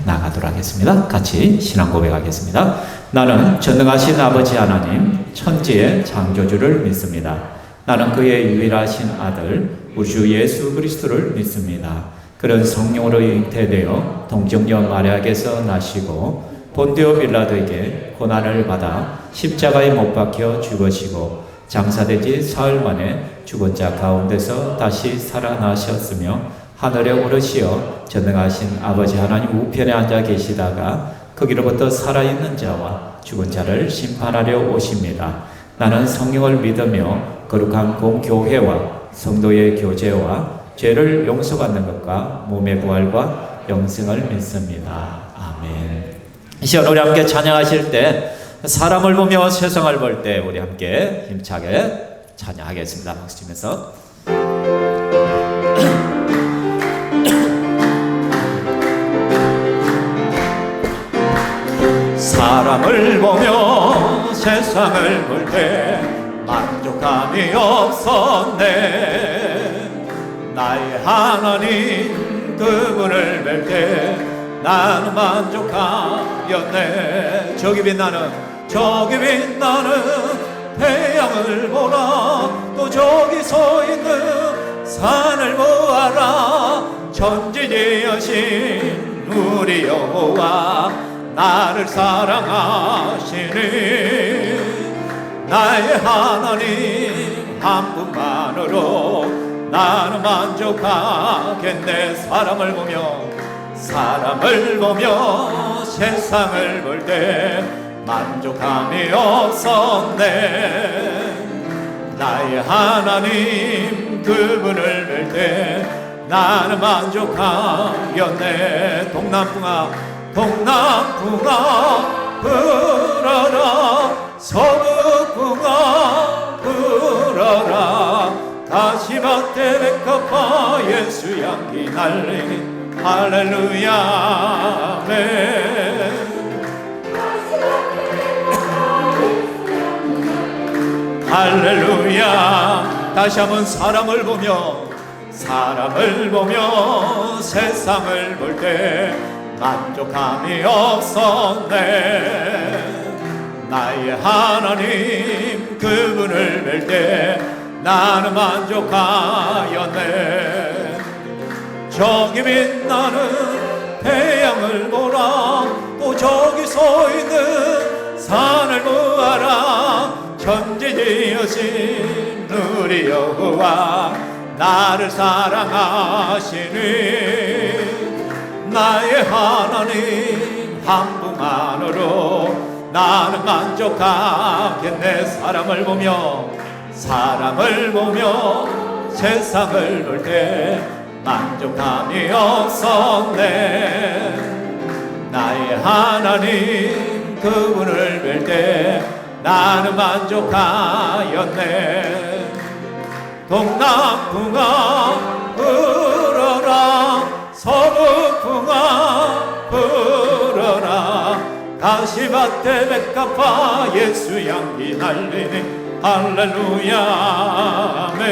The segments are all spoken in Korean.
나가도록 하겠습니다. 같이 신앙 고백하겠습니다. 나는 전능하신 아버지 하나님 천지의 창조주를 믿습니다. 나는 그의 유일하신 아들 우리 주 예수 그리스도를 믿습니다. 그는 성령으로 잉태되어 동정녀 마리아에게서 나시고 본디오 빌라도에게 고난을 받아 십자가에 못 박혀 죽으시고 장사되지 사흘 만에 죽은 자 가운데서 다시 살아나셨으며 하늘에 오르시어 전능하신 아버지 하나님 우편에 앉아 계시다가 거기로부터 살아있는 자와 죽은 자를 심판하려 오십니다. 나는 성령을 믿으며 거룩한 공교회와 성도의 교제와 죄를 용서받는 것과 몸의 부활과 영생을 믿습니다. 아멘. 이 시간 우리 함께 찬양하실 때 사람을 보며 세상을 볼 때 우리 함께 힘차게 찬양하겠습니다. 박수 치면서 사람을 보며 세상을 볼 때 만족함이 없었네. 나의 하나님 그분을 뵐 때 나는 만족하였네. 저기 빛나는 태양을 보라. 또 저기 서 있는 산을 보아라. 천지지으신 우리 여호와 나를 사랑하시니 나의 하나님 한 분만으로 나는 만족하겠네. 사람을 보며 세상을 볼 때 만족함이 없었네. 나의 하나님 그분을 뵐 때 나는 만족하였네. 동남풍아 불어라. 서북풍아 불어라. 가시밭에 백합화 예수 향기 날리니 할렐루야. 아멘. 할렐루야. 다시 한번 사람을 보며 세상을 볼 때 만족함이 없었네. 나의 하나님 그분을 뵐 때 나는 만족하였네. 저기 빛나는 태양을 보라. 또 저기 서 있는 산을 보아라. 천지지으신 우리 여호와 나를 사랑하시니 나의 하나님 한 분만으로 나는 만족하겠네. 사람을 보며 세상을 볼 때 만족함이 없었네. 나의 하나님 그분을 뵐 때 나는 만족하였네. 동남풍아 불어라. 서북풍아 불어라. 가시밭에 백합화 예수 향기 날리니 할렐루야. 아멘.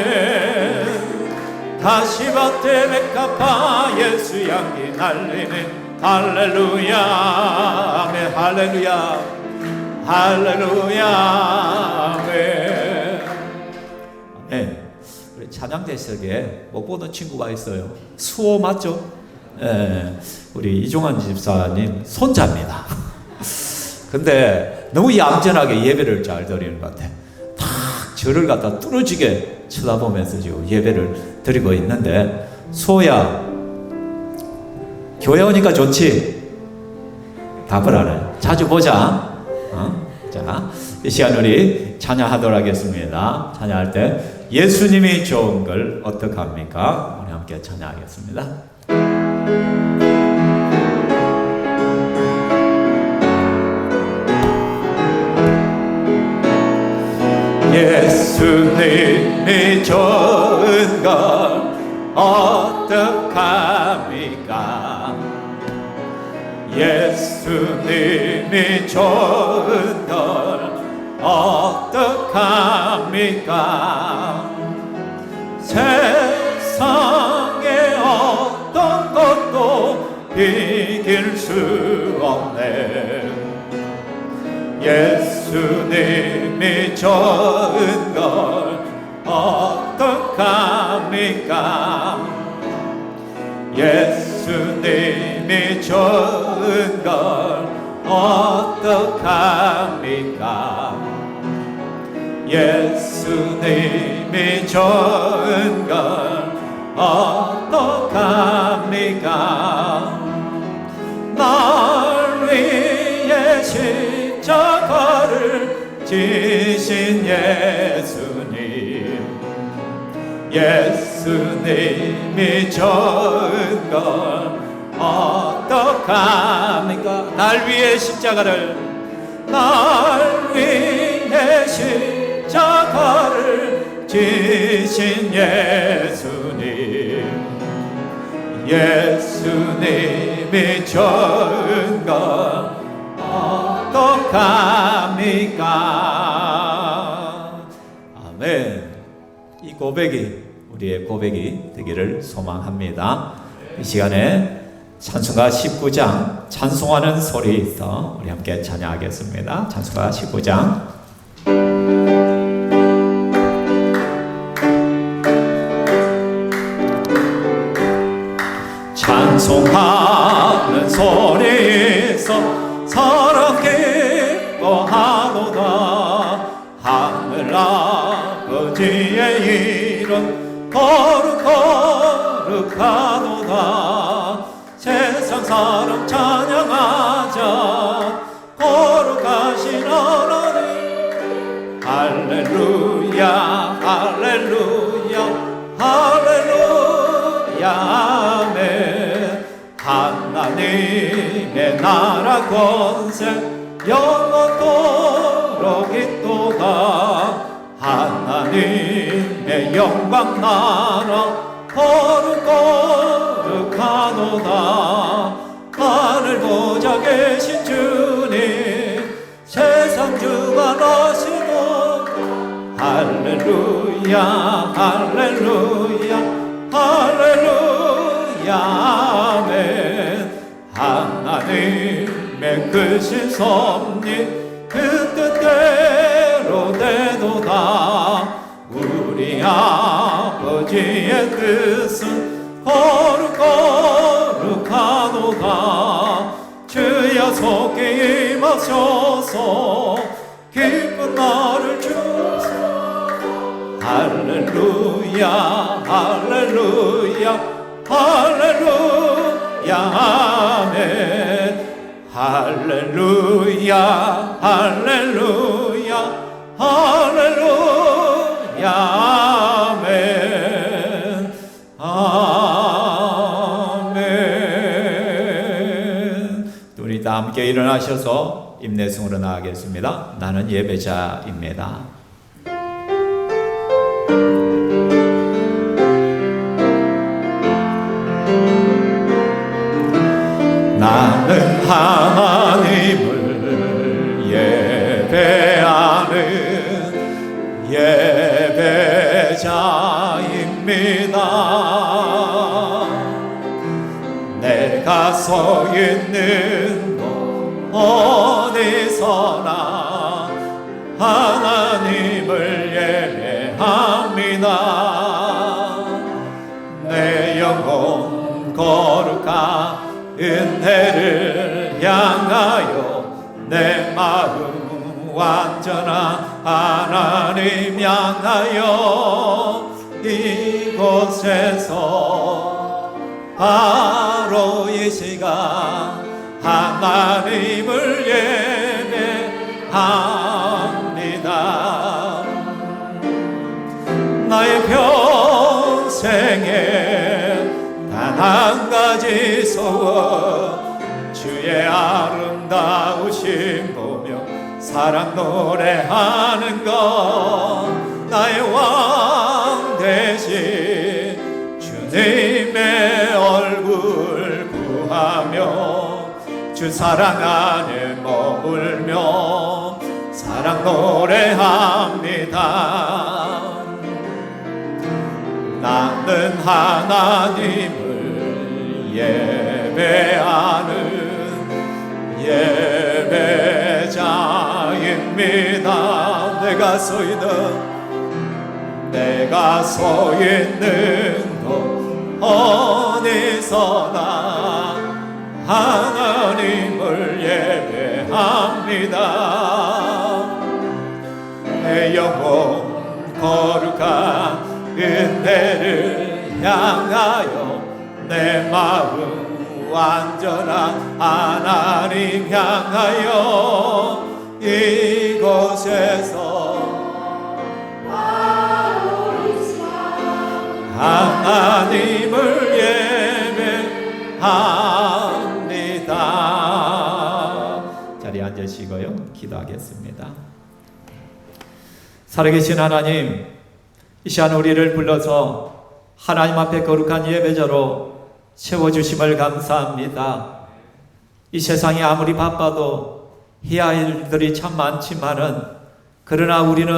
가시밭에 백합화 예수 향기 날리니 할렐루야. 아멘. 할렐루야. 아멘. 아멘. 우리 찬양대석에 못 보는 친구가 있어요. 수호 맞죠? 예, 우리 이종환 집사님 손자입니다. 근데 너무 얌전하게 예배를 잘 드리는 것 같아. 탁 저를 갖다 뚫어지게 쳐다보면서 지금 예배를 드리고 있는데, 수호야 교회 오니까 좋지? 답을 안 해. 자주 보자. 자, 이 시간 우리 찬양하도록 하겠습니다. 찬양할 때 예수님이 좋은 걸 어떡합니까? 우리 함께 찬양하겠습니다. 예수님이 좋은 걸 어떡합니까? 예수님이 좋은 걸 어떡합니까? 세상에 어떤 것도 이길 수 없네. 예수님이 좋은 걸 어떡합니까? 예수님이 좋은 걸 어떡합니까? 예수님이 좋은 걸 어떡합니까? 날 위해 십자가를 지신 예수님, 예수님이 좋은 걸 어떡합니까? 날 위해 십자가를, 날 위해 십자가를 지신 예수님, 예수님이 좋은 걸 어떡합니까? 아멘. 이 고백이 우리의 고백이 되기를 소망합니다. 이 시간에 찬송가 19장 찬송하는 소리 있어 우리 함께 찬양하겠습니다. 찬송가 19장. 찬송하는 소리에서 사랑 기뻐하도다. 하늘 아버지의 이름 거룩거룩하도다. 세상 사람 찬양하자. 거룩하신 하나님 할렐루야 할렐루야 할렐루야 아멘. 하나님의 나라 권세 영원토록 있도다. 하나님의 영광 나라 거룩거룩하도다. 하늘 보좌 계신 주님 세상 주관하시고 할렐루야 할렐루야 할렐루야 아멘. 하나님의 크신 섭리 그 뜻대로 되도다. 우리 아버지의 뜻은 거룩거룩하도다. 주여 속히 임하셔서 기쁜 날을 주소서. 할렐루야 할렐루야 할렐루야 아멘. 할렐루야 할렐루야 할렐루야 아멘 아멘. 우리 다 함께 일어나셔서 임내승으로 나가겠습니다. 나는 예배자입니다. 나는 하나님을 예배하는 예배자입니다. 내가 서 있는 곳 어디서나 하나님을 예배합니다. 내 영혼 거룩한 은혜를 향하여 내 마음 완전한 하나님 향하여 이곳에서 바로 이 시간 하나님을 예배합니다. 나의 평생에 단 한 가지 소원 주의 아름다우심 보며 사랑 노래하는 것. 나의 왕 대신 주님의 얼굴 구하며 주 사랑 안에 머물며 사랑 노래합니다. 나는 하나님을 예배하 예배자입니다. 내가 서 있는 곳 어디서나 하나님을 예배합니다. 내 영혼 거룩한 은혜를 향하여 내 마음 완전한 하나님 향하여 이곳에서 하나님을 예배합니다. 자리에 앉으시고요, 기도하겠습니다. 살아계신 하나님, 이 시간 우리를 불러서 하나님 앞에 거룩한 예배자로 세워주심을 감사합니다. 이 세상이 아무리 바빠도 해야 할 일들이 참 많지만은, 그러나 우리는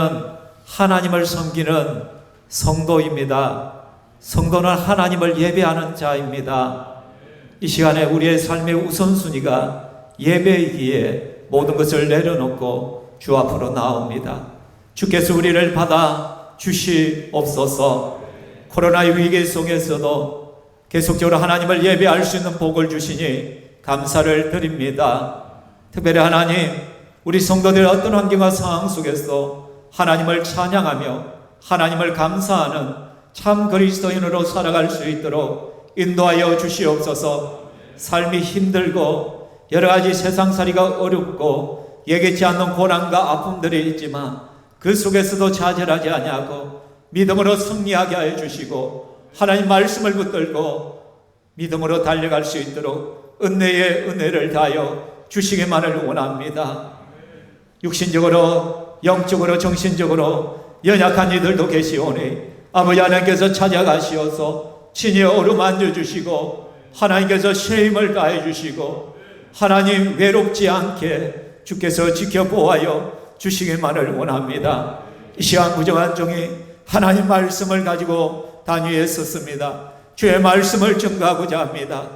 하나님을 섬기는 성도입니다. 성도는 하나님을 예배하는 자입니다. 이 시간에 우리의 삶의 우선순위가 예배이기에 모든 것을 내려놓고 주 앞으로 나옵니다. 주께서 우리를 받아 주시옵소서. 코로나의 위기 속에서도 계속적으로 하나님을 예배할 수 있는 복을 주시니 감사를 드립니다. 특별히 하나님, 우리 성도들 어떤 환경과 상황 속에서 하나님을 찬양하며 하나님을 감사하는 참 그리스도인으로 살아갈 수 있도록 인도하여 주시옵소서. 삶이 힘들고 여러 가지 세상살이가 어렵고 예기치 않는 고난과 아픔들이 있지만 그 속에서도 좌절하지 아니하고 믿음으로 승리하게 하여 주시고 하나님 말씀을 붙들고 믿음으로 달려갈 수 있도록 은혜의 은혜를 다하여 주시기만을 원합니다. 육신적으로 영적으로 정신적으로 연약한 이들도 계시오니 아버지 하나님께서 찾아가시어서 친히 어루만져 주시고 하나님께서 쉐임을 가해 주시고 하나님 외롭지 않게 주께서 지켜보아여 주시기만을 원합니다. 이 시간 부정한 종이 하나님 말씀을 가지고 단위에 섰습니다. 주의 말씀을 증거하고자 합니다.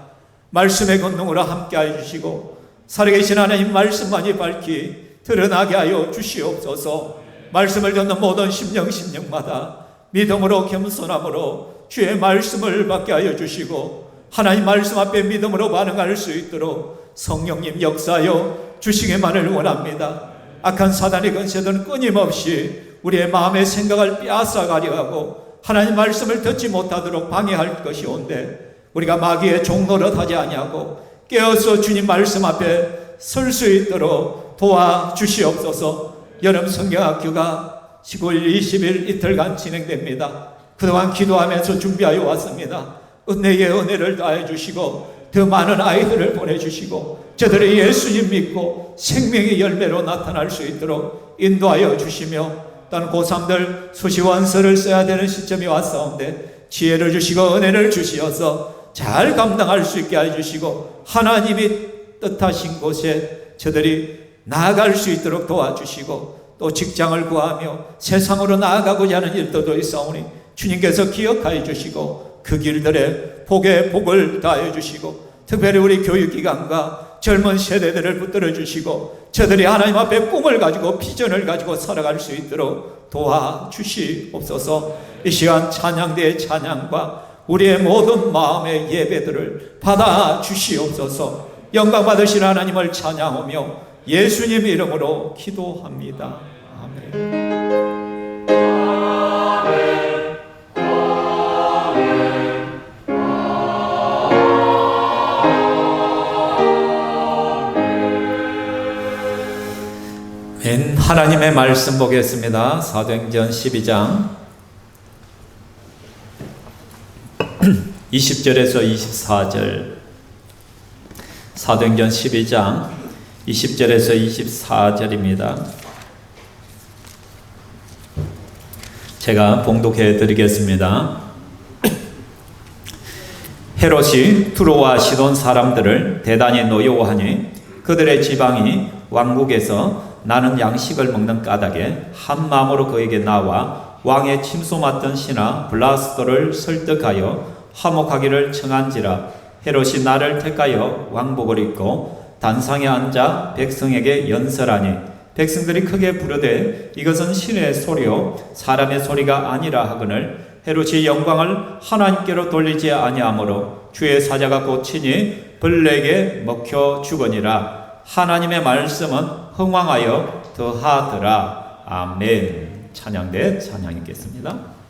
말씀의 권능으로 함께하여 주시고 살아계신 하나님 말씀만이 밝히 드러나게 하여 주시옵소서. 말씀을 듣는 모든 심령마다 믿음으로 겸손함으로 주의 말씀을 받게 하여 주시고 하나님 말씀 앞에 믿음으로 반응할 수 있도록 성령님 역사하여 주시기만을 원합니다. 악한 사단의 권세들은 끊임없이 우리의 마음의 생각을 빼앗아가려 하고 하나님 말씀을 듣지 못하도록 방해할 것이온데 우리가 마귀의 종노릇 하지 아니하고 깨어서 주님 말씀 앞에 설 수 있도록 도와주시옵소서. 여름 성경학교가 19일, 20일 이틀간 진행됩니다. 그동안 기도하면서 준비하여 왔습니다. 은혜의 은혜를 다해 주시고 더 많은 아이들을 보내주시고 저들이 예수님 믿고 생명의 열매로 나타날 수 있도록 인도하여 주시며 또한 고3들 수시원서를 써야 되는 시점이 왔사온데 지혜를 주시고 은혜를 주시어서 잘 감당할 수 있게 해주시고 하나님이 뜻하신 곳에 저들이 나아갈 수 있도록 도와주시고 또 직장을 구하며 세상으로 나아가고자 하는 일들도 있사오니 주님께서 기억하여 주시고 그 길들에 복의 복을 다해 주시고 특별히 우리 교육기관과 젊은 세대들을 붙들어 주시고 저들이 하나님 앞에 꿈을 가지고 비전을 가지고 살아갈 수 있도록 도와주시옵소서. 이 시간 찬양대의 찬양과 우리의 모든 마음의 예배들을 받아 주시옵소서. 영광 받으신 하나님을 찬양하며 예수님 이름으로 기도합니다. 아멘. 하나님의 말씀 보겠습니다. 사도행전 12장 20절에서 24절. 사도행전 12장 20절에서 24절입니다. 제가 봉독해 드리겠습니다. 헤롯이 두로와 시돈 사람들을 대단히 노여워하니 그들의 지방이 왕국에서 나는 양식을 먹는 까닭에 한 마음으로 그에게 나와 왕의 침소 맡던 신하 블라스도를 설득하여 화목하기를 청한지라. 헤롯이 나를 택하여 왕복을 입고 단상에 앉아 백성에게 연설하니 백성들이 크게 부르되 이것은 신의 소리요 사람의 소리가 아니라 하거늘 헤롯이 영광을 하나님께로 돌리지 아니하므로 주의 사자가 고치니 벌레에게 먹혀 죽으니라. 하나님의 말씀은 흥왕하여 더하더라. 아멘. 찬양대 찬양 읽겠습니다.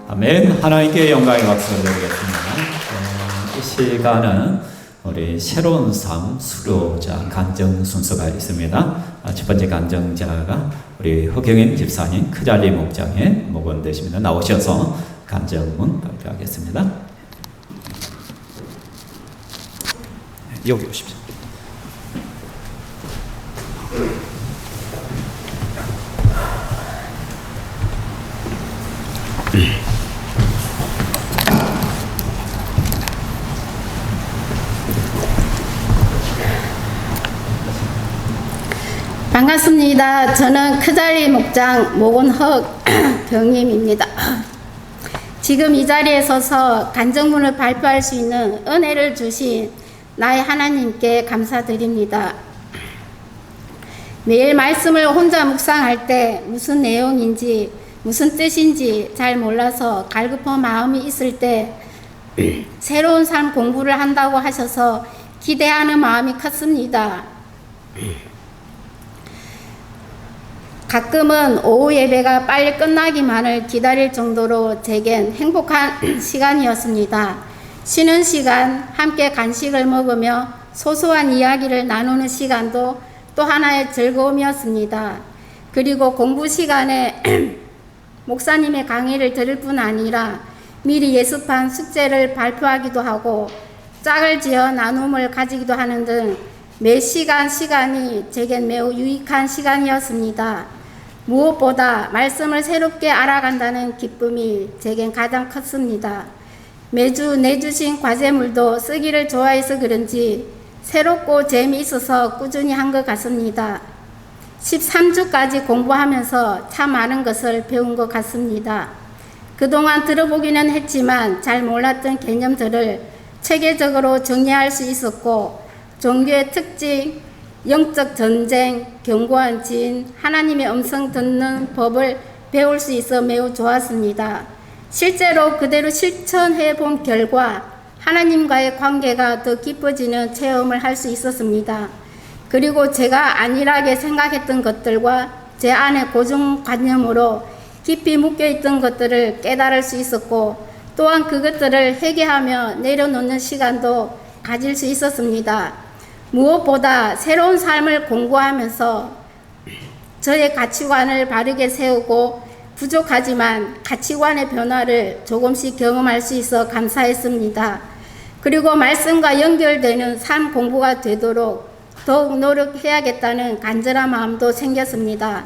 아멘. 하나님께 영광의 박수를 드리겠습니다. 이 시간은 우리 새로운 삶 수료자 간증 순서가 있습니다. 첫 번째 간증자가 우리 허경인 집사님 크잘리 목장의 목원 되십니다. 나오셔서 간증문 발표하겠습니다. 여기 오십시오. 반갑습니다. 저는 크잘리 목장 목원흑 경임입니다. 지금 이 자리에 서서 간증문을 발표할 수 있는 은혜를 주신 나의 하나님께 감사드립니다. 매일 말씀을 혼자 묵상할 때 무슨 내용인지 무슨 뜻인지 잘 몰라서 갈급한 마음이 있을 때 새로운 삶 공부를 한다고 하셔서 기대하는 마음이 컸습니다. 가끔은 오후 예배가 빨리 끝나기만을 기다릴 정도로 제겐 행복한 시간이었습니다. 쉬는 시간, 함께 간식을 먹으며 소소한 이야기를 나누는 시간도 또 하나의 즐거움이었습니다. 그리고 공부 시간에 목사님의 강의를 들을 뿐 아니라 미리 예습한 숙제를 발표하기도 하고 짝을 지어 나눔을 가지기도 하는 등 매 시간이 제겐 매우 유익한 시간이었습니다. 무엇보다 말씀을 새롭게 알아간다는 기쁨이 제겐 가장 컸습니다. 매주 내주신 과제물도 쓰기를 좋아해서 그런지 새롭고 재미있어서 꾸준히 한 것 같습니다. 13주까지 공부하면서 참 많은 것을 배운 것 같습니다. 그동안 들어보기는 했지만 잘 몰랐던 개념들을 체계적으로 정리할 수 있었고 종교의 특징, 영적 전쟁, 견고한 진, 하나님의 음성 듣는 법을 배울 수 있어 매우 좋았습니다. 실제로 그대로 실천해 본 결과 하나님과의 관계가 더 깊어지는 체험을 할 수 있었습니다. 그리고 제가 안일하게 생각했던 것들과 제 안의 고정관념으로 깊이 묶여있던 것들을 깨달을 수 있었고 또한 그것들을 회개하며 내려놓는 시간도 가질 수 있었습니다. 무엇보다 새로운 삶을 공부하면서 저의 가치관을 바르게 세우고 부족하지만 가치관의 변화를 조금씩 경험할 수 있어 감사했습니다. 그리고 말씀과 연결되는 삶 공부가 되도록 더욱 노력해야겠다는 간절한 마음도 생겼습니다.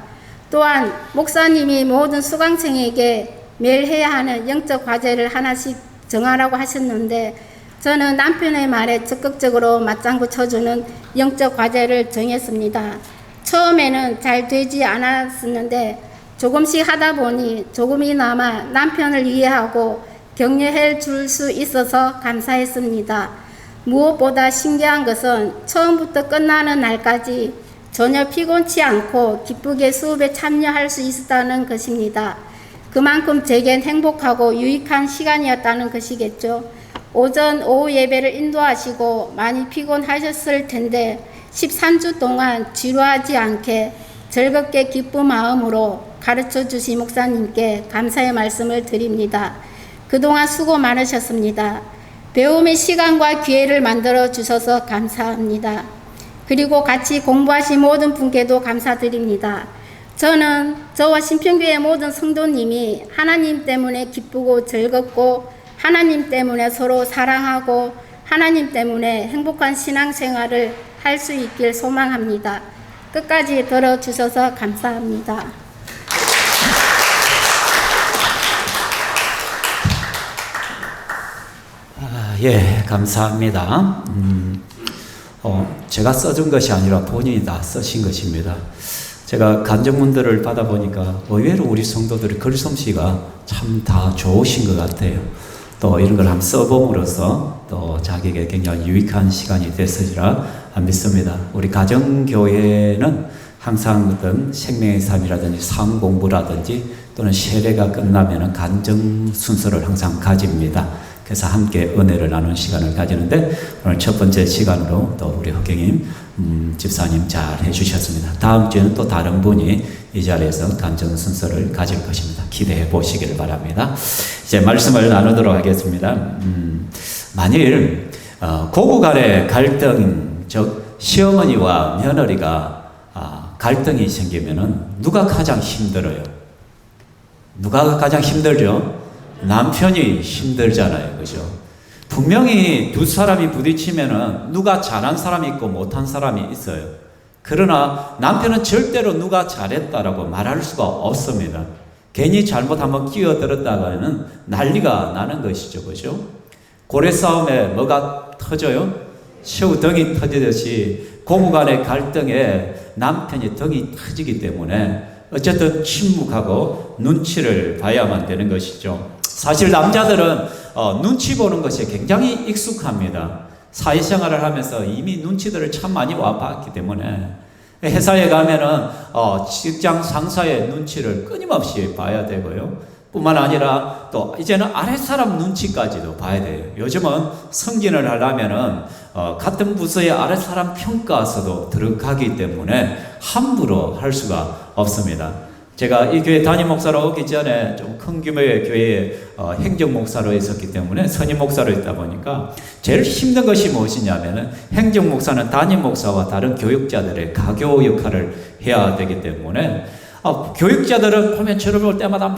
또한 목사님이 모든 수강생에게 매일 해야 하는 영적 과제를 하나씩 정하라고 하셨는데 저는 남편의 말에 적극적으로 맞장구 쳐주는 영적 과제를 정했습니다. 처음에는 잘 되지 않았었는데 조금씩 하다 보니 조금이나마 남편을 이해하고 격려해 줄 수 있어서 감사했습니다. 무엇보다 신기한 것은 처음부터 끝나는 날까지 전혀 피곤치 않고 기쁘게 수업에 참여할 수 있었다는 것입니다. 그만큼 제겐 행복하고 유익한 시간이었다는 것이겠죠. 오전, 오후 예배를 인도하시고 많이 피곤하셨을 텐데 13주 동안 지루하지 않게 즐겁게 기쁜 마음으로 가르쳐 주신 목사님께 감사의 말씀을 드립니다. 그동안 수고 많으셨습니다. 배움의 시간과 기회를 만들어 주셔서 감사합니다. 그리고 같이 공부하신 모든 분께도 감사드립니다. 저는 저와 신평교회 모든 성도님이 하나님 때문에 기쁘고 즐겁고 하나님 때문에 서로 사랑하고 하나님 때문에 행복한 신앙생활을 할 수 있길 소망합니다. 끝까지 들어주셔서 감사합니다. 예, 감사합니다. 제가 써준 것이 아니라 본인이 다 쓰신 것입니다. 제가 간증문들을 받아보니까 의외로 우리 성도들의 글솜씨가 참 다 좋으신 것 같아요. 또 이런 걸 한번 써봄으로써 또 자기에게 굉장히 유익한 시간이 됐으리라 믿습니다. 우리 가정교회는 항상 어떤 생명의 삶이라든지 삶 공부라든지 또는 세례가 끝나면 간증 순서를 항상 가집니다. 그래서 함께 은혜를 나누는 시간을 가지는데 오늘 첫 번째 시간으로 또 우리 허경임 집사님 잘 해주셨습니다. 다음 주에는 또 다른 분이 이 자리에서 간증 순서를 가질 것입니다. 기대해 보시기를 바랍니다. 이제 말씀을 나누도록 하겠습니다. 만일 고부 간의 갈등, 즉 시어머니와 며느리가 갈등이 생기면은 누가 가장 힘들어요? 누가 가장 힘들죠? 남편이 힘들잖아요. 그죠? 분명히 두 사람이 부딪히면은 누가 잘한 사람이 있고 못한 사람이 있어요. 그러나 남편은 절대로 누가 잘했다라고 말할 수가 없습니다. 괜히 잘못 한번 끼어들었다가는 난리가 나는 것이죠. 그죠? 고래 싸움에 뭐가 터져요? 새우 등이 터지듯이 고부간의 갈등에 남편이 등이 터지기 때문에 어쨌든 침묵하고 눈치를 봐야만 되는 것이죠. 사실 남자들은 눈치 보는 것이 굉장히 익숙합니다. 사회생활을 하면서 이미 눈치들을 참 많이 와봤기 때문에 회사에 가면은 직장 상사의 눈치를 끊임없이 봐야 되고요. 뿐만 아니라 또 이제는 아랫사람 눈치까지도 봐야 돼요. 요즘은 승진을 하려면은 같은 부서의 아랫사람 평가서도 들어가기 때문에 함부로 할 수가 없습니다. 제가 이 교회 담임 목사로 오기 전에 좀 큰 규모의 교회에 행정 목사로 있었기 때문에 선임 목사로 있다 보니까 제일 힘든 것이 무엇이냐면은 행정 목사는 담임 목사와 다른 교육자들의 가교 역할을 해야 되기 때문에 교육자들은 보면 저를 볼 때마다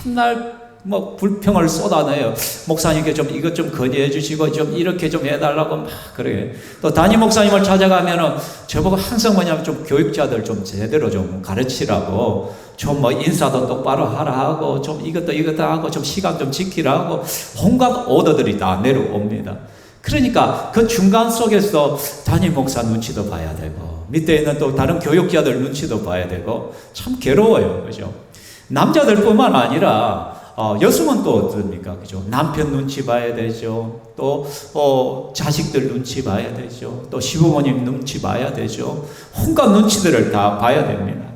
맨날 뭐 불평을 쏟아내요. 목사님께 좀 이것 좀 건의해 주시고 좀 이렇게 좀 해달라고 막 그래요. 또 담임 목사님을 찾아가면은 저보고 항상 뭐냐면 좀 교육자들 좀 제대로 좀 가르치라고 좀 뭐 인사도 똑바로 하라 하고 좀 이것도 하고 좀 시간 좀 지키라고 온갖 오더들이 다 내려옵니다. 그러니까 그 중간 속에서 담임 목사 눈치도 봐야 되고 밑에 있는 또 다른 교육자들 눈치도 봐야 되고 참 괴로워요. 그죠? 남자들뿐만 아니라 여성은 또 어떻습니까? 그죠? 남편 눈치 봐야 되죠. 또, 자식들 눈치 봐야 되죠. 또 시부모님 눈치 봐야 되죠. 온갖 눈치들을 다 봐야 됩니다.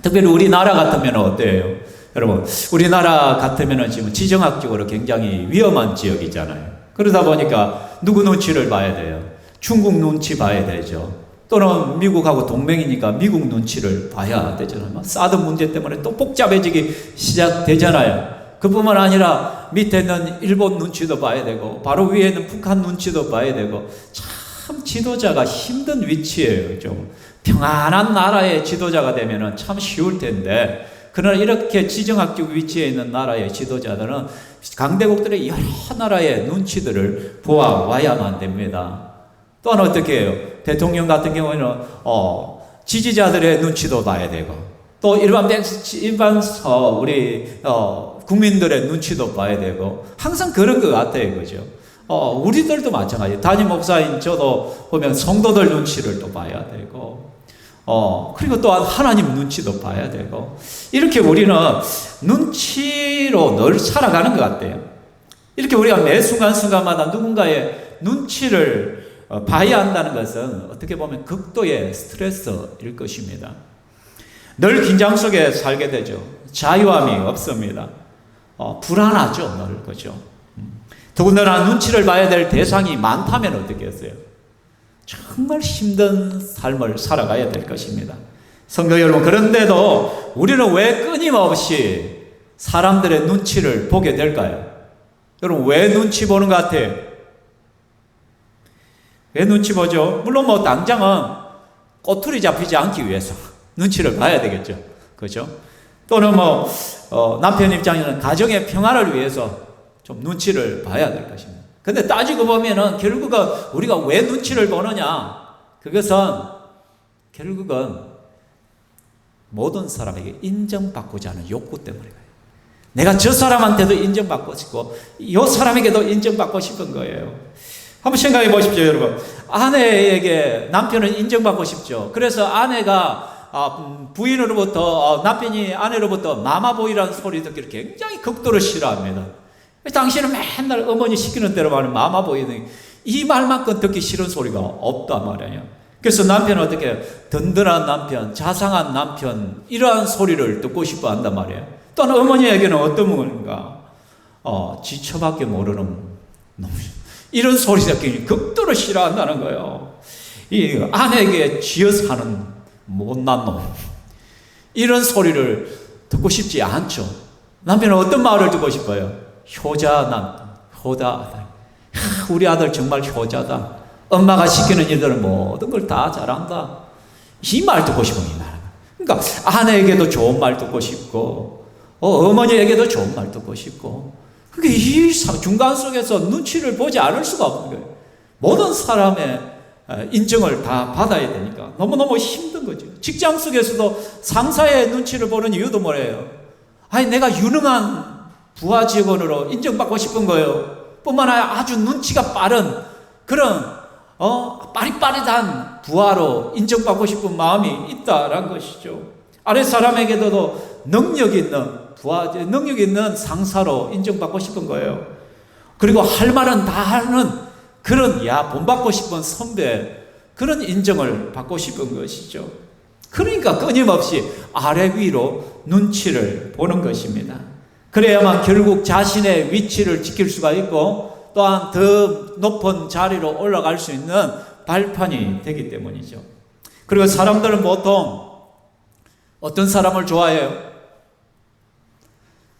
특별히 우리나라 같으면 어때요? 여러분, 우리나라 같으면 지금 지정학적으로 굉장히 위험한 지역이잖아요. 그러다 보니까 누구 눈치를 봐야 돼요? 중국 눈치 봐야 되죠. 또는 미국하고 동맹이니까 미국 눈치를 봐야 되잖아요. 사드 문제 때문에 또 복잡해지기 시작되잖아요. 그뿐만 아니라 밑에 있는 일본 눈치도 봐야 되고 바로 위에 있는 북한 눈치도 봐야 되고 참 지도자가 힘든 위치예요. 좀 평안한 나라의 지도자가 되면 참 쉬울 텐데 그러나 이렇게 지정학적 위치에 있는 나라의 지도자들은 강대국들의 여러 나라의 눈치들을 보아와야만 됩니다. 또한 어떻게 해요? 대통령 같은 경우에는 지지자들의 눈치도 봐야 되고 또 일반 우리 국민들의 눈치도 봐야 되고 항상 그런 것 같아요. 그죠? 우리들도 마찬가지예요. 담임 목사인 저도 보면 성도들 눈치를 또 봐야 되고 그리고 또한 하나님 눈치도 봐야 되고 이렇게 우리는 눈치로 늘 살아가는 것 같아요. 이렇게 우리가 매 순간순간마다 누군가의 눈치를 봐야 한다는 것은 어떻게 보면 극도의 스트레스일 것입니다. 늘 긴장 속에 살게 되죠. 자유함이 없습니다. 불안하죠, 늘. 그죠? 더군다나 눈치를 봐야 될 대상이 많다면 어떻게 했어요? 정말 힘든 삶을 살아가야 될 것입니다. 성도 여러분, 그런데도 우리는 왜 끊임없이 사람들의 눈치를 보게 될까요? 여러분, 왜 눈치 보는 것 같아요? 왜 눈치 보죠? 물론 뭐 당장은 꼬투리 잡히지 않기 위해서 눈치를 봐야 되겠죠. 그죠? 또는 남편 입장에서는 가정의 평화를 위해서 좀 눈치를 봐야 될 것입니다. 근데 따지고 보면은 결국은 우리가 왜 눈치를 보느냐? 그것은 결국은 모든 사람에게 인정받고자 하는 욕구 때문에 그래요. 내가 저 사람한테도 인정받고 싶고 이 사람에게도 인정받고 싶은 거예요. 한번 생각해 보십시오, 여러분. 아내에게 남편은 인정받고 싶죠. 그래서 아내가 부인으로부터 남편이 아내로부터 마마보이라는 소리 듣기를 굉장히 극도로 싫어합니다. 당신은 맨날 어머니 시키는 대로만 마마보이는 이 말만큼 듣기 싫은 소리가 없단 말이에요. 그래서 남편은 어떻게 든든한 남편, 자상한 남편 이러한 소리를 듣고 싶어 한단 말이에요. 또한 어머니에게는 어떤 건가? 지처밖에 모르는 놈. 이런 소리 듣기 극도로 싫어한다는 거예요. 이 아내에게 쥐어서 하는 못난 놈. 이런 소리를 듣고 싶지 않죠. 남편은 어떤 말을 듣고 싶어요? 효자 아들. 우리 아들 정말 효자다. 엄마가 시키는 일들은 모든 걸 다 잘한다. 이 말 듣고 싶은 이 말. 그러니까 아내에게도 좋은 말 듣고 싶고, 어머니에게도 좋은 말 듣고 싶고. 그게 이 중간 속에서 눈치를 보지 않을 수가 없는 거예요. 모든 사람의 인정을 다 받아야 되니까 너무너무 힘든 거죠. 직장 속에서도 상사의 눈치를 보는 이유도 뭐예요? 아니, 내가 유능한 부하 직원으로 인정받고 싶은 거예요. 뿐만 아니라 아주 눈치가 빠른 그런 빠릿빠릿한 부하로 인정받고 싶은 마음이 있다라는 것이죠. 아래 사람에게도 능력 있는 부하, 능력 있는 상사로 인정받고 싶은 거예요. 그리고 할 말은 다 하는 그런 본받고 싶은 선배, 그런 인정을 받고 싶은 것이죠. 그러니까 끊임없이 아래 위로 눈치를 보는 것입니다. 그래야만 결국 자신의 위치를 지킬 수가 있고 또한 더 높은 자리로 올라갈 수 있는 발판이 되기 때문이죠. 그리고 사람들은 보통 어떤 사람을 좋아해요?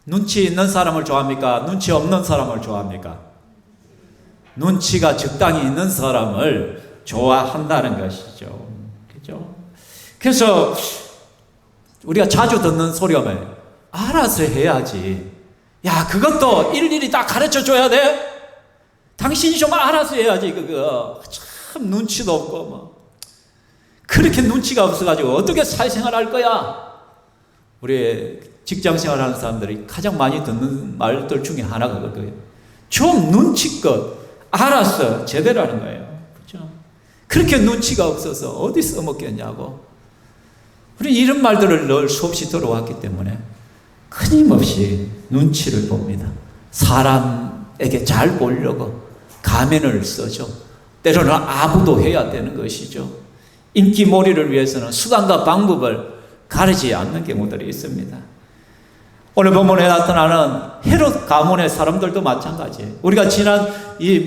눈치 있는 사람을 좋아합니까? 눈치 없는 사람을 좋아합니까? 눈치가 적당히 있는 사람을 좋아한다는 것이죠. 그죠? 그래서 우리가 자주 듣는 소리가 뭐예요? 알아서 해야지. 야, 그것도 일일이 다 가르쳐 줘야 돼? 당신이 좀 알아서 해야지. 그거 참 눈치도 없고 뭐. 그렇게 눈치가 없어가지고 어떻게 사회생활 할 거야? 우리 직장생활 하는 사람들이 가장 많이 듣는 말들 중에 하나가 그거예요. 좀 눈치껏 알아서 제대로 하는 거예요. 그렇죠? 그렇게 눈치가 없어서 어디 써먹겠냐고. 우리 이런 말들을 늘 수없이 들어왔기 때문에 끊임없이 눈치를 봅니다. 사람에게 잘 보려고 가면을 써죠. 때로는 아부도 해야 되는 것이죠. 인기몰이를 위해서는 수단과 방법을 가리지 않는 경우들이 있습니다. 오늘 본문에 나타나는 헤롯 가문의 사람들도 마찬가지예요. 우리가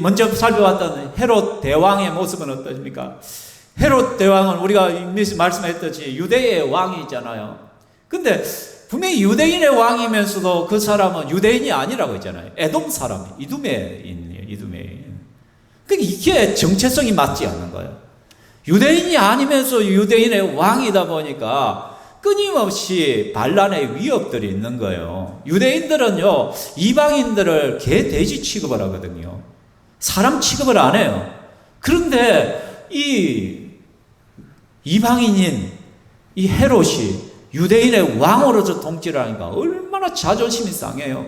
먼저 살펴봤던 헤롯 대왕의 모습은 어떠십니까? 헤롯 대왕은 우리가 말씀했듯이 유대의 왕이잖아요. 근데 분명히 유대인의 왕이면서도 그 사람은 유대인이 아니라고 했잖아요. 에돔 사람, 이두메인이에요. 이두메인. 그러니까 이게 정체성이 맞지 않는 거예요. 유대인이 아니면서 유대인의 왕이다 보니까 끊임없이 반란의 위협들이 있는 거예요. 유대인들은요, 이방인들을 개, 돼지 취급을 하거든요. 사람 취급을 안 해요. 그런데 이 이방인인 이 헤롯이 유대인의 왕으로서 통치를 하니까 얼마나 자존심이 상해요.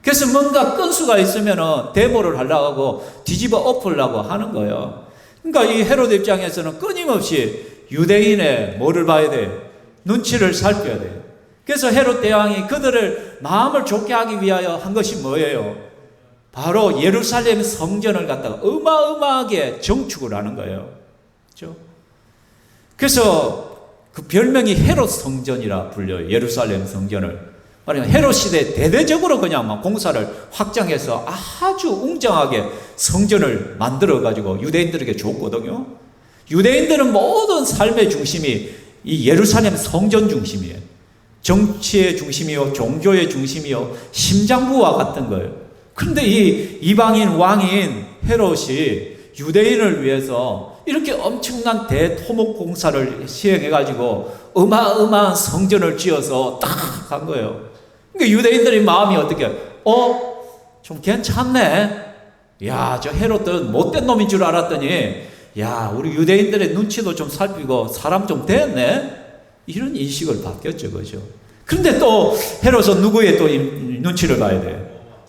그래서 뭔가 건수가 있으면 데모를 하려고 하고 뒤집어 엎으려고 하는 거예요. 그러니까 이 헤롯 입장에서는 끊임없이 유대인의 뭐를 봐야 돼요? 눈치를 살펴야 돼요. 그래서 헤롯 대왕이 그들을 마음을 좋게 하기 위하여 한 것이 뭐예요? 바로 예루살렘 성전을 갖다가 어마어마하게 정축을 하는 거예요. 그렇죠? 그래서 그 별명이 헤롯 성전이라 불려요. 예루살렘 성전을. 말하면 헤롯 시대 대대적으로 그냥 막 공사를 확장해서 아주 웅장하게 성전을 만들어가지고 유대인들에게 줬거든요. 유대인들은 모든 삶의 중심이 이 예루살렘 성전 중심이에요. 정치의 중심이요, 종교의 중심이요, 심장부와 같은 거예요. 그런데 이 이방인 왕인 헤롯이 유대인을 위해서 이렇게 엄청난 대토목 공사를 시행해가지고 어마어마한 성전을 지어서 딱 한 거예요. 그러니까 유대인들의 마음이 어떻게, 좀 괜찮네. 야, 저 헤롯은 못된 놈인 줄 알았더니, 야, 우리 유대인들의 눈치도 좀 살피고 사람 좀 됐네. 이런 인식을 바뀌었죠, 그죠? 그런데 또 헤롯은 누구의 또 눈치를 봐야 돼요?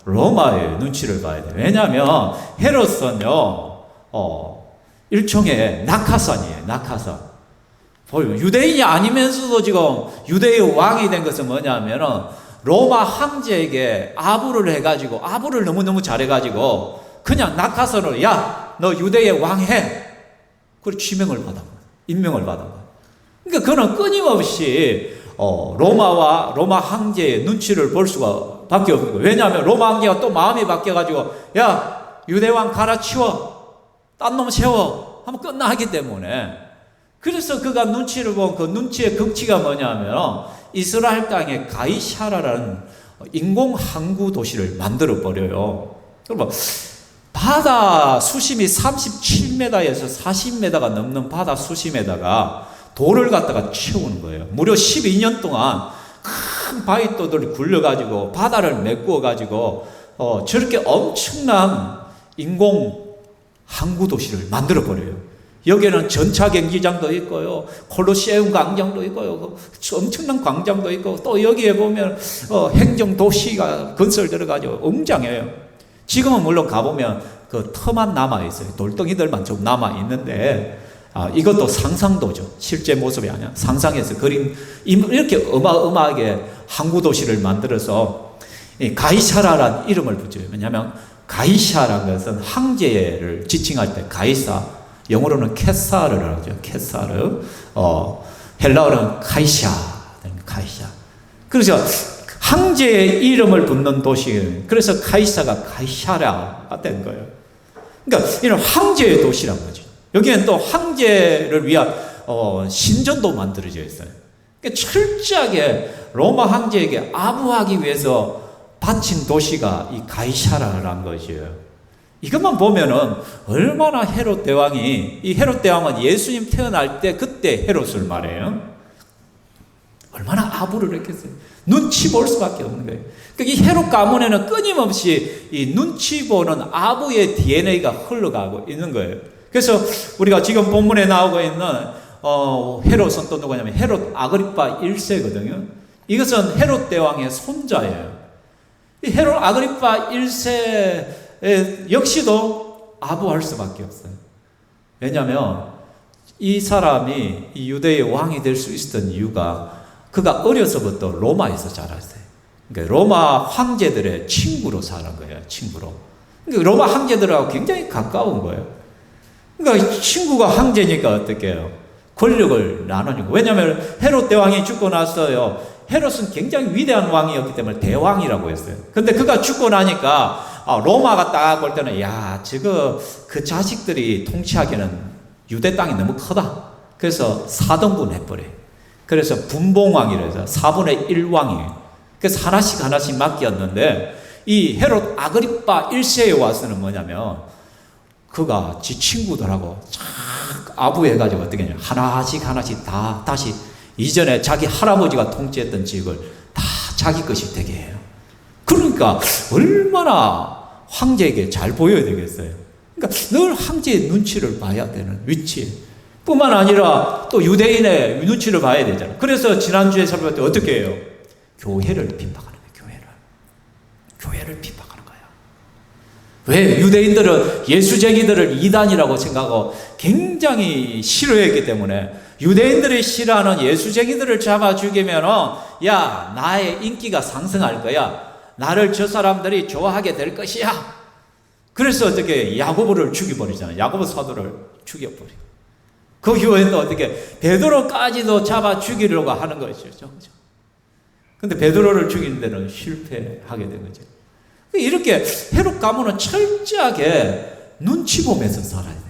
로마의 눈치를 봐야 돼요. 왜냐하면 헤롯은요, 일종의 낙하산이에요. 낙하산. 유대인이 아니면서도 지금 유대의 왕이 된 것은 뭐냐면 로마 황제에게 아부를 해가지고 아부를 너무너무 잘해가지고 그냥 낙하산으로 야, 너 유대의 왕 해. 그리고 지명을 받아. 임명을 받아. 그러니까 그는 끊임없이 로마 황제의 눈치를 볼 수가 밖에 없는 거예요. 왜냐하면 로마 황제가 또 마음이 바뀌어가지고 야, 유대왕 갈아치워. 딴 놈 세워. 하면 끝나기 때문에. 그래서 그가 눈치를 본 그 눈치의 극치가 뭐냐면 이스라엘 땅에 가이샤라라는 인공 항구 도시를 만들어 버려요. 그러면 바다 수심이 37m에서 40m가 넘는 바다 수심에다가 돌을 갖다가 채우는 거예요. 무려 12년 동안 큰 바위돌들이 굴려가지고 바다를 메꾸어가지고 저렇게 엄청난 인공 항구 도시를 만들어 버려요. 여기에는 전차 경기장도 있고요, 콜로세움 광장도 있고요, 엄청난 광장도 있고, 또 여기에 보면 행정 도시가 건설되어가지고 웅장해요. 지금은 물론 가보면 그 터만 남아 있어요. 돌덩이들만 좀 남아 있는데, 이것도 상상도죠. 실제 모습이 아니야. 상상해서 그림 이렇게 어마어마하게 항구 도시를 만들어서 가이사라라는 이름을 붙여요. 왜냐하면 가이샤라는 것은 황제를 지칭할 때 가이사. 영어로는 케사르라고 하죠. 케사르. 헬라어로는 카이샤. 카이샤. 그래서 황제의 이름을 붙는 도시. 그래서 카이사가 카이샤라가 된 거예요. 그러니까 이런 황제의 도시란 거죠. 여기는 또 황제를 위한 신전도 만들어져 있어요. 그러니까 철저하게 로마 황제에게 아부하기 위해서 바친 도시가 이 가이샤라라는 것이에요. 이것만 보면은 얼마나 헤롯 대왕이, 이 헤롯 대왕은 예수님 태어날 때 그때 헤롯을 말해요. 얼마나 아부를 했겠어요. 눈치 볼 수밖에 없는 거예요. 그러니까 이 헤롯 가문에는 끊임없이 이 눈치 보는 아부의 DNA가 흘러가고 있는 거예요. 그래서 우리가 지금 본문에 나오고 있는 헤롯은 또 누구냐면 헤롯 아그리파 1세거든요. 이것은 헤롯 대왕의 손자예요. 이 헤롯 아그리파 1세 역시도 아부할 수밖에 없어요. 왜냐하면 이 사람이 이 유대의 왕이 될 수 있었던 이유가 그가 어려서부터 로마에서 자랐어요. 그러니까 로마 황제들의 친구로 사는 거예요. 친구로. 그러니까 로마 황제들하고 굉장히 가까운 거예요. 그러니까 친구가 황제니까 어떻게 해요? 권력을 나누는 거예요. 왜냐하면 헤롯 대왕이 죽고 나서요. 헤롯은 굉장히 위대한 왕이었기 때문에 대왕이라고 했어요. 근데 그가 죽고 나니까 로마가 딱 볼 때는 그 자식들이 통치하기에는 유대 땅이 너무 크다. 그래서 4등분 해버려요. 그래서 분봉왕이라 해서 4분의 1왕이에요. 그래서 하나씩 맡겼는데 이 헤롯 아그리파 1세에 와서는 뭐냐면 그가 지 친구들하고 쫙 아부해가지고 어떻게 했냐. 하나씩 다 다시 이전에 자기 할아버지가 통치했던 지역을 다 자기 것이 되게 해요. 그러니까 얼마나 황제에게 잘 보여야 되겠어요. 그러니까 늘 황제의 눈치를 봐야 되는 위치에 뿐만 아니라 또 유대인의 눈치를 봐야 되잖아요. 그래서 지난주에 살펴볼 때 어떻게 해요? 교회를 핍박하는 거예요. 교회를 핍박하는 거예요. 왜? 유대인들은 예수쟁이들을 이단이라고 생각하고 굉장히 싫어했기 때문에 유대인들이 싫어하는 예수쟁이들을 잡아 죽이면 나의 인기가 상승할 거야. 나를 저 사람들이 좋아하게 될 것이야. 그래서 어떻게 야고보를 죽여버리잖아요. 야고보 사도를 죽여버리고. 그 교회는 어떻게 베드로까지도 잡아 죽이려고 하는 것이죠. 근데 베드로를 죽이는 데는 실패하게 된 거죠. 이렇게 헤롯 가문은 철저하게 눈치 보면서 살아야 돼.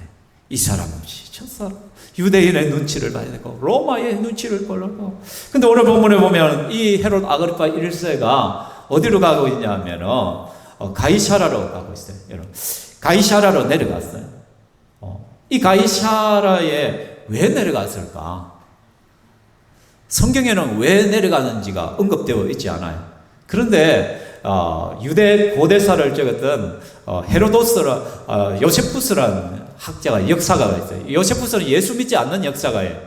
이 사람은 저 사람 유대인의 눈치를 봐야 되고 로마의 눈치를 보려고. 근데 오늘 본문에 보면 이 헤롯 아그리파 1세가 어디로 가고 있냐면은 가이사라로 가고 있어요. 여러분, 가이사라로 내려갔어요. 이 가이사라에 왜 내려갔을까? 성경에는 왜 내려가는지가 언급되어 있지 않아요. 그런데 유대 고대사를 적었던 요세푸스라는 학자가 역사가가 있어요. 요세푸스는 예수 믿지 않는 역사가예요.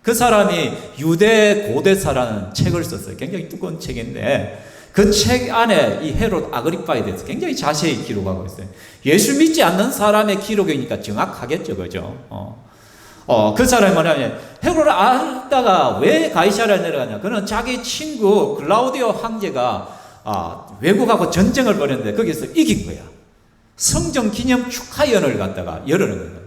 그 사람이 유대 고대사라는 책을 썼어요. 굉장히 두꺼운 책인데 그 책 안에 이 헤롯 아그리파에 대해서 굉장히 자세히 기록하고 있어요. 예수 믿지 않는 사람의 기록이니까 정확하겠죠, 그죠? 그 사람이 뭐냐면 헤롯 아그리파가 왜 가이사라에 내려가냐? 그는 자기 친구 글라우디오 황제가 외국하고 전쟁을 벌였는데 거기서 이긴 거야. 성전 기념 축하연을 갖다가 열어놓은 거예요.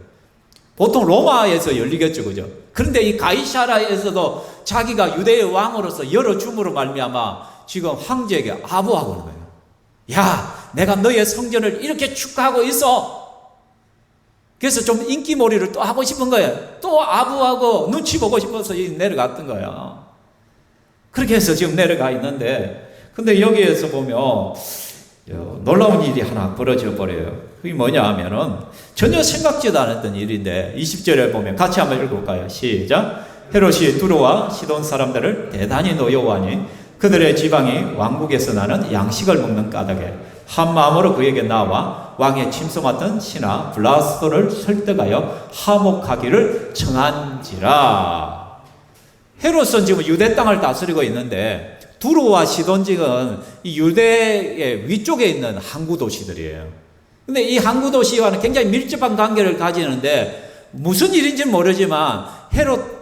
보통 로마에서 열리겠죠, 그죠? 그런데 이 가이사라에서도 자기가 유대의 왕으로서 열어줌으로 말미암아 지금 황제에게 아부하고 있는 거예요. 야, 내가 너의 성전을 이렇게 축하하고 있어. 그래서 좀 인기몰이를 또 하고 싶은 거예요. 또 아부하고 눈치 보고 싶어서 내려갔던 거예요. 그렇게 해서 지금 내려가 있는데, 근데 여기에서 보면 놀라운 일이 하나 벌어져 버려요. 그게 뭐냐 하면은 전혀 생각지도 않았던 일인데 20절에 보면 같이 한번 읽어볼까요? 시작. 헤롯이 두로와 시돈 사람들을 대단히 노여워하니 그들의 지방이 왕국에서 나는 양식을 먹는 까닭에 한 마음으로 그에게 나와 왕의 침소 맡은 신하 블라스도를 설득하여 화목하기를 청한지라. 헤롯은 지금 유대 땅을 다스리고 있는데 두로와 시돈 지역은 이 유대의 위쪽에 있는 항구 도시들이에요. 근데 이 항구 도시와는 굉장히 밀접한 관계를 가지는데 무슨 일인지는 모르지만 헤롯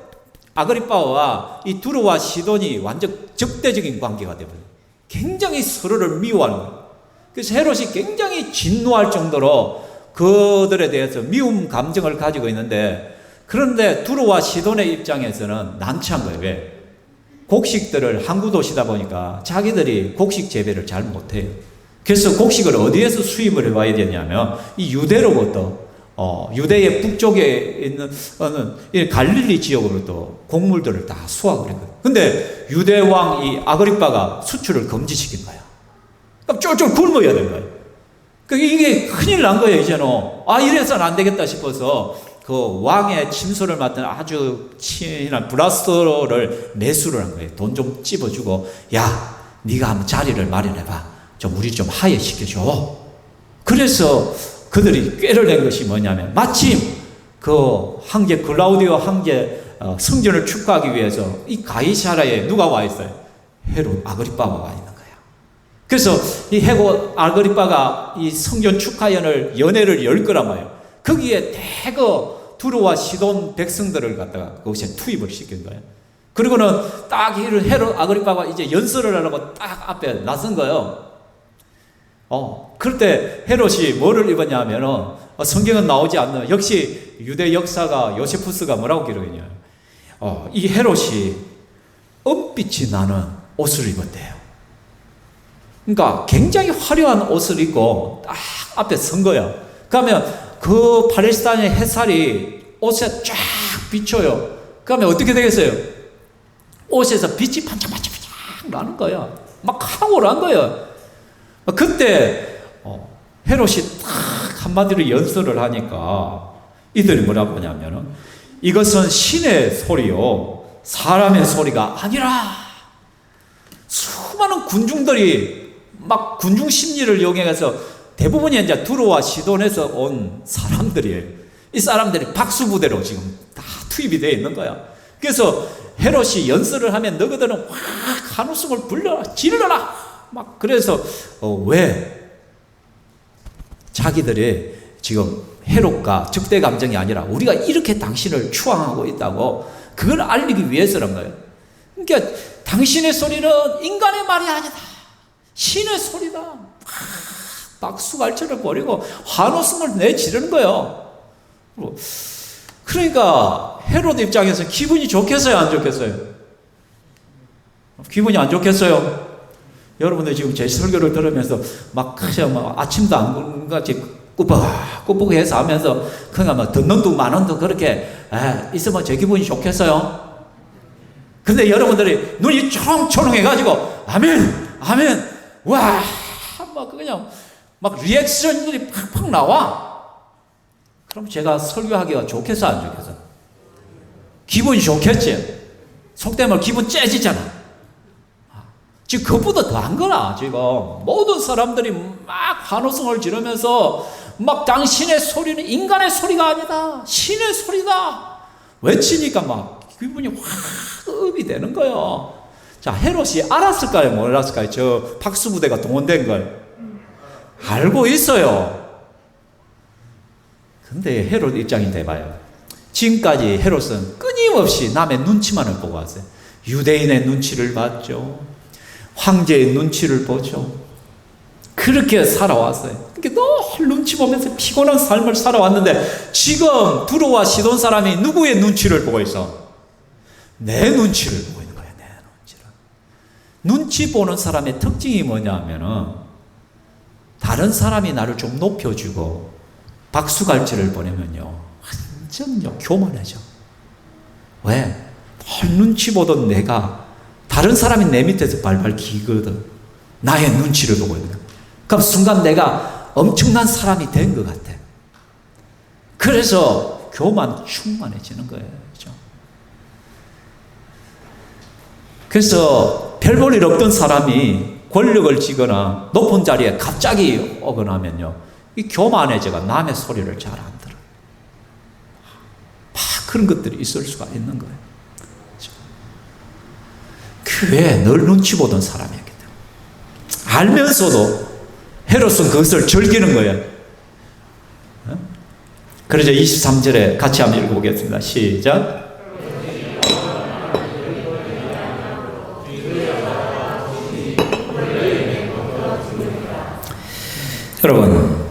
아그리파와 이 두로와 시돈이 완전 적대적인 관계가 되어버려요. 굉장히 서로를 미워하는 거예요. 그래서 헤롯이 굉장히 진노할 정도로 그들에 대해서 미움 감정을 가지고 있는데, 그런데 두로와 시돈의 입장에서는 난처한 거예요. 왜? 곡식들을 항구 도시다 보니까 자기들이 곡식 재배를 잘 못해요. 그래서 곡식을 어디에서 수입을 해와야 되냐면 이 유대로부터 유대의 북쪽에 있는 이 갈릴리 지역으로부터 곡물들을 다 수확을 했거든요. 근데 유대 왕 이 아그리파가 수출을 금지시킨 거야. 그럼 쫄쫄 굶어야 된 거예요. 이게 큰일 난 거예요, 이제는. 이래서는 안 되겠다 싶어서 그 왕의 침소를 맡은 아주 친한 블라스터를 매수를 한 거예요. 돈 좀 찝어주고, 야, 네가 한번 자리를 마련해봐. 좀 우리 좀 하야시켜줘. 그래서 그들이 꾀를 낸 것이 뭐냐면, 마침 그 황제 클라우디오 황제 성전을 축하하기 위해서 이 가이사라에 누가 와 있어요? 헤롯 아그리빠가 와 있는 거예요. 그래서 이 헤롯 아그리빠가 이 성전 축하연을 연회를 열 거란 말이에요. 거기에 대거 두루와 시돈 백성들을 갖다가 거기서 투입을 시킨 거예요. 그리고는 딱 이런 헤롯 아그리빠가 이제 연설을 하려고 딱 앞에 나선 거예요. 그럴 때 헤롯이 뭐를 입었냐 하면은, 성경은 나오지 않는, 역시 유대 역사가 요세푸스가 뭐라고 기록했냐. 이 헤롯이 은빛이 나는 옷을 입었대요. 그러니까 굉장히 화려한 옷을 입고 딱 앞에 선 거예요. 그러면 그 팔레스타인의 햇살이 옷에 쫙 비춰요. 그러면 어떻게 되겠어요? 옷에서 빛이 반짝반짝 나는 거야. 막 황홀한 거예요. 그때 헤롯이 딱 한마디로 연설을 하니까 이들이 뭐라고 하냐면은, 이것은 신의 소리요 사람의 소리가 아니라, 수많은 군중들이 막 군중 심리를 이용해서 대부분이 이제 두로와 시돈에서 온 사람들이에요. 이 사람들이 박수부대로 지금 다 투입이 되어 있는 거야. 그래서 헤롯이 연설을 하면 너희들은 확 한우승을 불러라, 질러라. 막 그래서 왜 자기들이 지금 헤롯과 적대 감정이 아니라 우리가 이렇게 당신을 추앙하고 있다고 그걸 알리기 위해서란 거예요. 그러니까 당신의 소리는 인간의 말이 아니다, 신의 소리다. 박수갈채를 버리고 환호성을 내지르는 거예요. 그러니까 헤롯 입장에서 기분이 좋겠어요, 안 좋겠어요? 기분이 안 좋겠어요? 여러분들 지금 제 설교를 들으면서 막 아침도 안 같이 꾸벅꾸벅해서 하면서 그냥 막 듣는 둥 마는 둥 그렇게 있으면 제 기분이 좋겠어요? 근데 여러분들이 눈이 초롱초롱해가지고 아멘 아멘 와 막 그냥 막 리액션들이 팍팍 나와. 그럼 제가 설교하기가 좋겠어, 안 좋겠어? 기분이 좋겠지. 속된 말 기분 째지잖아. 지금 그것보다 더한 거라. 지금 모든 사람들이 막 환호성을 지르면서 막 당신의 소리는 인간의 소리가 아니다, 신의 소리다 외치니까 막 기분이 확 업이 되는 거예요. 자, 헤롯이 알았을까요, 몰랐을까요? 저 박수부대가 동원된 걸 알고 있어요. 근데 헤롯 입장인데 봐요. 지금까지 헤롯은 끊임없이 남의 눈치만을 보고 왔어요. 유대인의 눈치를 봤죠. 황제의 눈치를 보죠. 그렇게 살아왔어요. 그러니까 늘 눈치 보면서 피곤한 삶을 살아왔는데, 지금 두로와 시돈 사람이 누구의 눈치를 보고 있어? 내 눈치를 보고 있는 거예요. 내 눈치를. 눈치 보는 사람의 특징이 뭐냐 하면은, 다른 사람이 나를 좀 높여주고 박수갈채를 보내면요, 완전요 교만해져. 왜? 늘 눈치 보던 내가 다른 사람이 내 밑에서 발발 기거든. 나의 눈치를 보고 있는 거야. 그럼 순간 내가 엄청난 사람이 된 것 같아. 그래서 교만 충만해지는 거예요. 그렇죠? 그래서 별 볼 일 없던 사람이 권력을 쥐거나 높은 자리에 갑자기 오거나 하면요, 이 교만해져가 남의 소리를 잘 안 들어. 막 그런 것들이 있을 수가 있는 거예요. 교회에 늘 눈치 보던 사람이었기 때문에 알면서도 헤롯은 그것을 즐기는 거예요. 그래서 23절에 같이 한번 읽어보겠습니다. 시작. 여러분,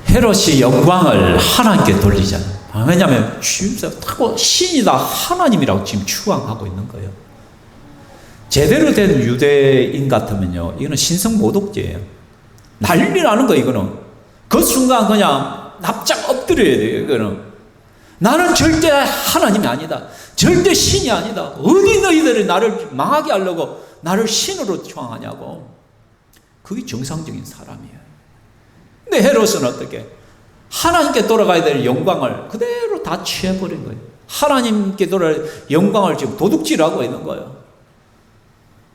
헤롯이 영광을 하나님께 돌리잖아요. 왜냐하면 신이다, 하나님이라고 지금 추앙하고 있는 거예요. 제대로 된 유대인 같으면요, 이거는 신성모독죄예요. 난리 나는 거예요. 이거는 그 순간 그냥 납작 엎드려야 돼요. 이거는 나는 절대 하나님이 아니다, 절대 신이 아니다, 어디 너희들이 나를 망하게 하려고 나를 신으로 추앙하냐고. 그게 정상적인 사람이에요. 근데 헤롯은 어떻게? 하나님께 돌아가야 될 영광을 그대로 다 취해버린 거예요. 하나님께 돌아갈 영광을 지금 도둑질하고 있는 거예요.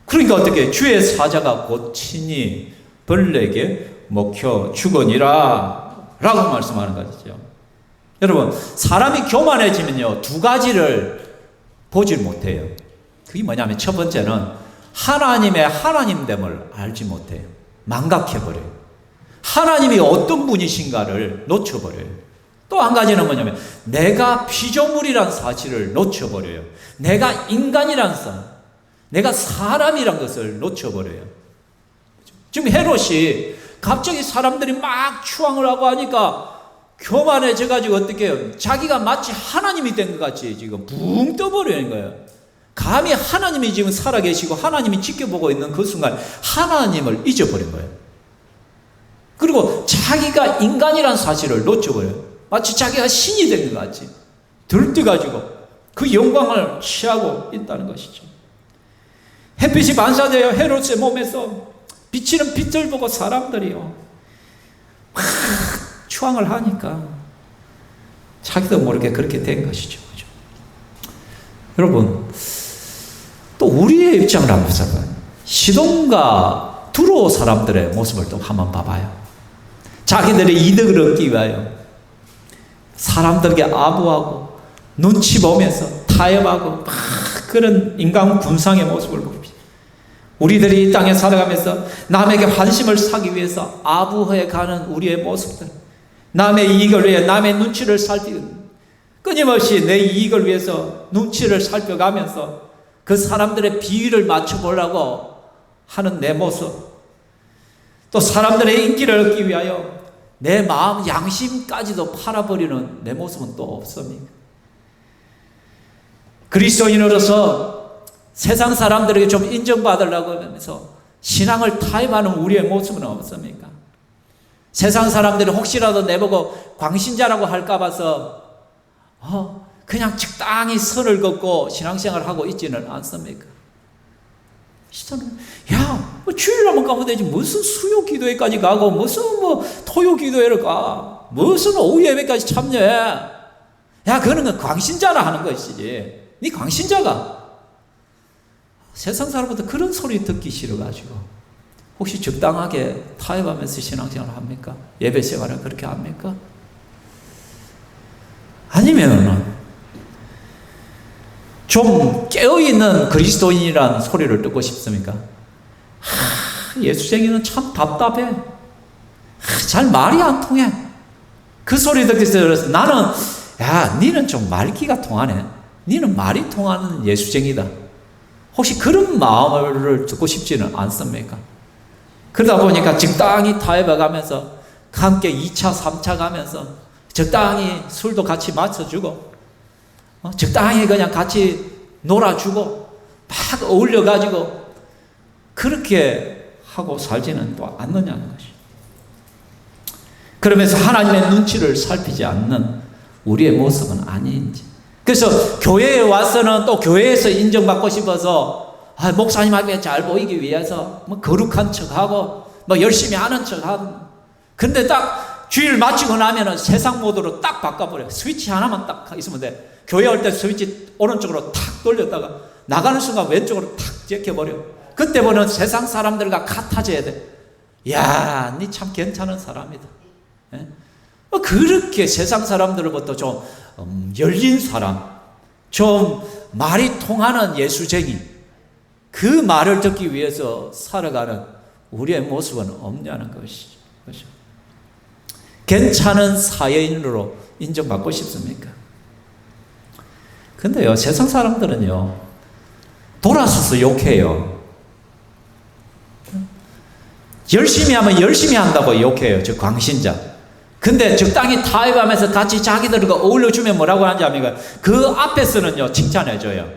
그러니까 어떻게 주의 사자가 곧 친히 벌레에게 먹혀 죽으니라 라고 말씀하는 것이죠. 여러분, 사람이 교만해지면요, 두 가지를 보질 못해요. 그게 뭐냐면 첫 번째는 하나님의 하나님됨을 알지 못해요. 망각해버려요. 하나님이 어떤 분이신가를 놓쳐버려요. 또 한 가지는 뭐냐면 내가 피조물이란 사실을 놓쳐버려요. 내가 인간이란 내가 사람이란 것을 놓쳐버려요. 지금 헤롯이 갑자기 사람들이 막 추앙을 하고 하니까 교만해져가지고 어떻게 해요? 자기가 마치 하나님이 된 것 같이 지금 붕 떠버리는 거예요. 감히 하나님이 지금 살아계시고 하나님이 지켜보고 있는 그 순간 하나님을 잊어버린 거예요. 그리고 자기가 인간이란 사실을 놓쳐버려요. 마치 자기가 신이 된 것 같이 들뜨가지고 그 영광을 취하고 있다는 것이죠. 햇빛이 반사되어 헤롯의 몸에서 비치는 빛을 보고 사람들이요 막 추앙을 하니까 자기도 모르게 그렇게 된 것이죠. 그렇죠? 여러분, 또 우리의 입장을 한번 보자고요. 시돈과 두로 사람들의 모습을 또 한번 봐봐요. 자기들의 이득을 얻기 위하여 사람들에게 아부하고 눈치 보면서 타협하고 막 그런 인간 군상의 모습을 봅니다. 우리들이 이 땅에 살아가면서 남에게 환심을 사기 위해서 아부해 가는 우리의 모습들, 남의 이익을 위해 남의 눈치를 살피는, 끊임없이 내 이익을 위해서 눈치를 살펴가면서 그 사람들의 비위를 맞춰보려고 하는 내 모습, 또 사람들의 인기를 얻기 위하여 내 마음 양심까지도 팔아버리는 내 모습은 또 없습니까? 그리스도인으로서 세상 사람들에게 좀 인정받으려고 하면서 신앙을 타협하는 우리의 모습은 없습니까? 세상 사람들이 혹시라도 내보고 광신자라고 할까 봐서 그냥 적당히 선을 긋고 신앙생활을 하고 있지는 않습니까? 야, 주일 한번 가면 되지. 무슨 수요 기도회까지 가고, 무슨 토요 기도회를 가. 무슨 오후 예배까지 참여해. 야, 그거는 광신자라 하는 것이지. 네 광신자가. 세상 사람부터 그런 소리 듣기 싫어가지고. 혹시 적당하게 타협하면서 신앙생활을 합니까? 예배 생활을 그렇게 합니까? 아니면 좀 깨어있는 그리스도인이라는 소리를 듣고 싶습니까? 예수쟁이는 참 답답해. 잘 말이 안 통해. 그 소리 듣기 싫어서 나는, 야, 니는 좀 말기가 통하네. 니는 말이 통하는 예수쟁이다. 혹시 그런 마음을 듣고 싶지는 않습니까? 그러다 보니까 적당히 타협해가면서 함께 2차, 3차 가면서 적당히 술도 같이 마셔주고 적당히 그냥 같이 놀아주고 막 어울려가지고 그렇게 하고 살지는 또 않느냐는 것이. 그러면서 하나님의 눈치를 살피지 않는 우리의 모습은 아닌지. 그래서 교회에 와서는 또 교회에서 인정받고 싶어서 목사님 앞에 잘 보이기 위해서 거룩한 척하고 열심히 하는 척하고, 근데 딱 주일 마치고 나면은 세상 모드로 딱 바꿔버려요. 스위치 하나만 딱 있으면 돼. 교회 올 때 스위치 오른쪽으로 탁 돌렸다가 나가는 순간 왼쪽으로 탁 제껴버려. 그때 보는 세상 사람들과 같아져야 돼. 야, 니 참 괜찮은 사람이다. 예? 그렇게 세상 사람들로부터 좀 열린 사람, 좀 말이 통하는 예수쟁이, 그 말을 듣기 위해서 살아가는 우리의 모습은 없냐는 것이죠. 그렇죠? 괜찮은 사회인으로 인정받고 싶습니까? 근데요, 세상 사람들은요, 돌아서서 욕해요. 열심히 하면 열심히 한다고 욕해요, 저 광신자. 근데 적당히 타협하면서 같이 자기들과 어울려주면 뭐라고 하는지 압니까? 그 앞에서는요, 칭찬해줘요.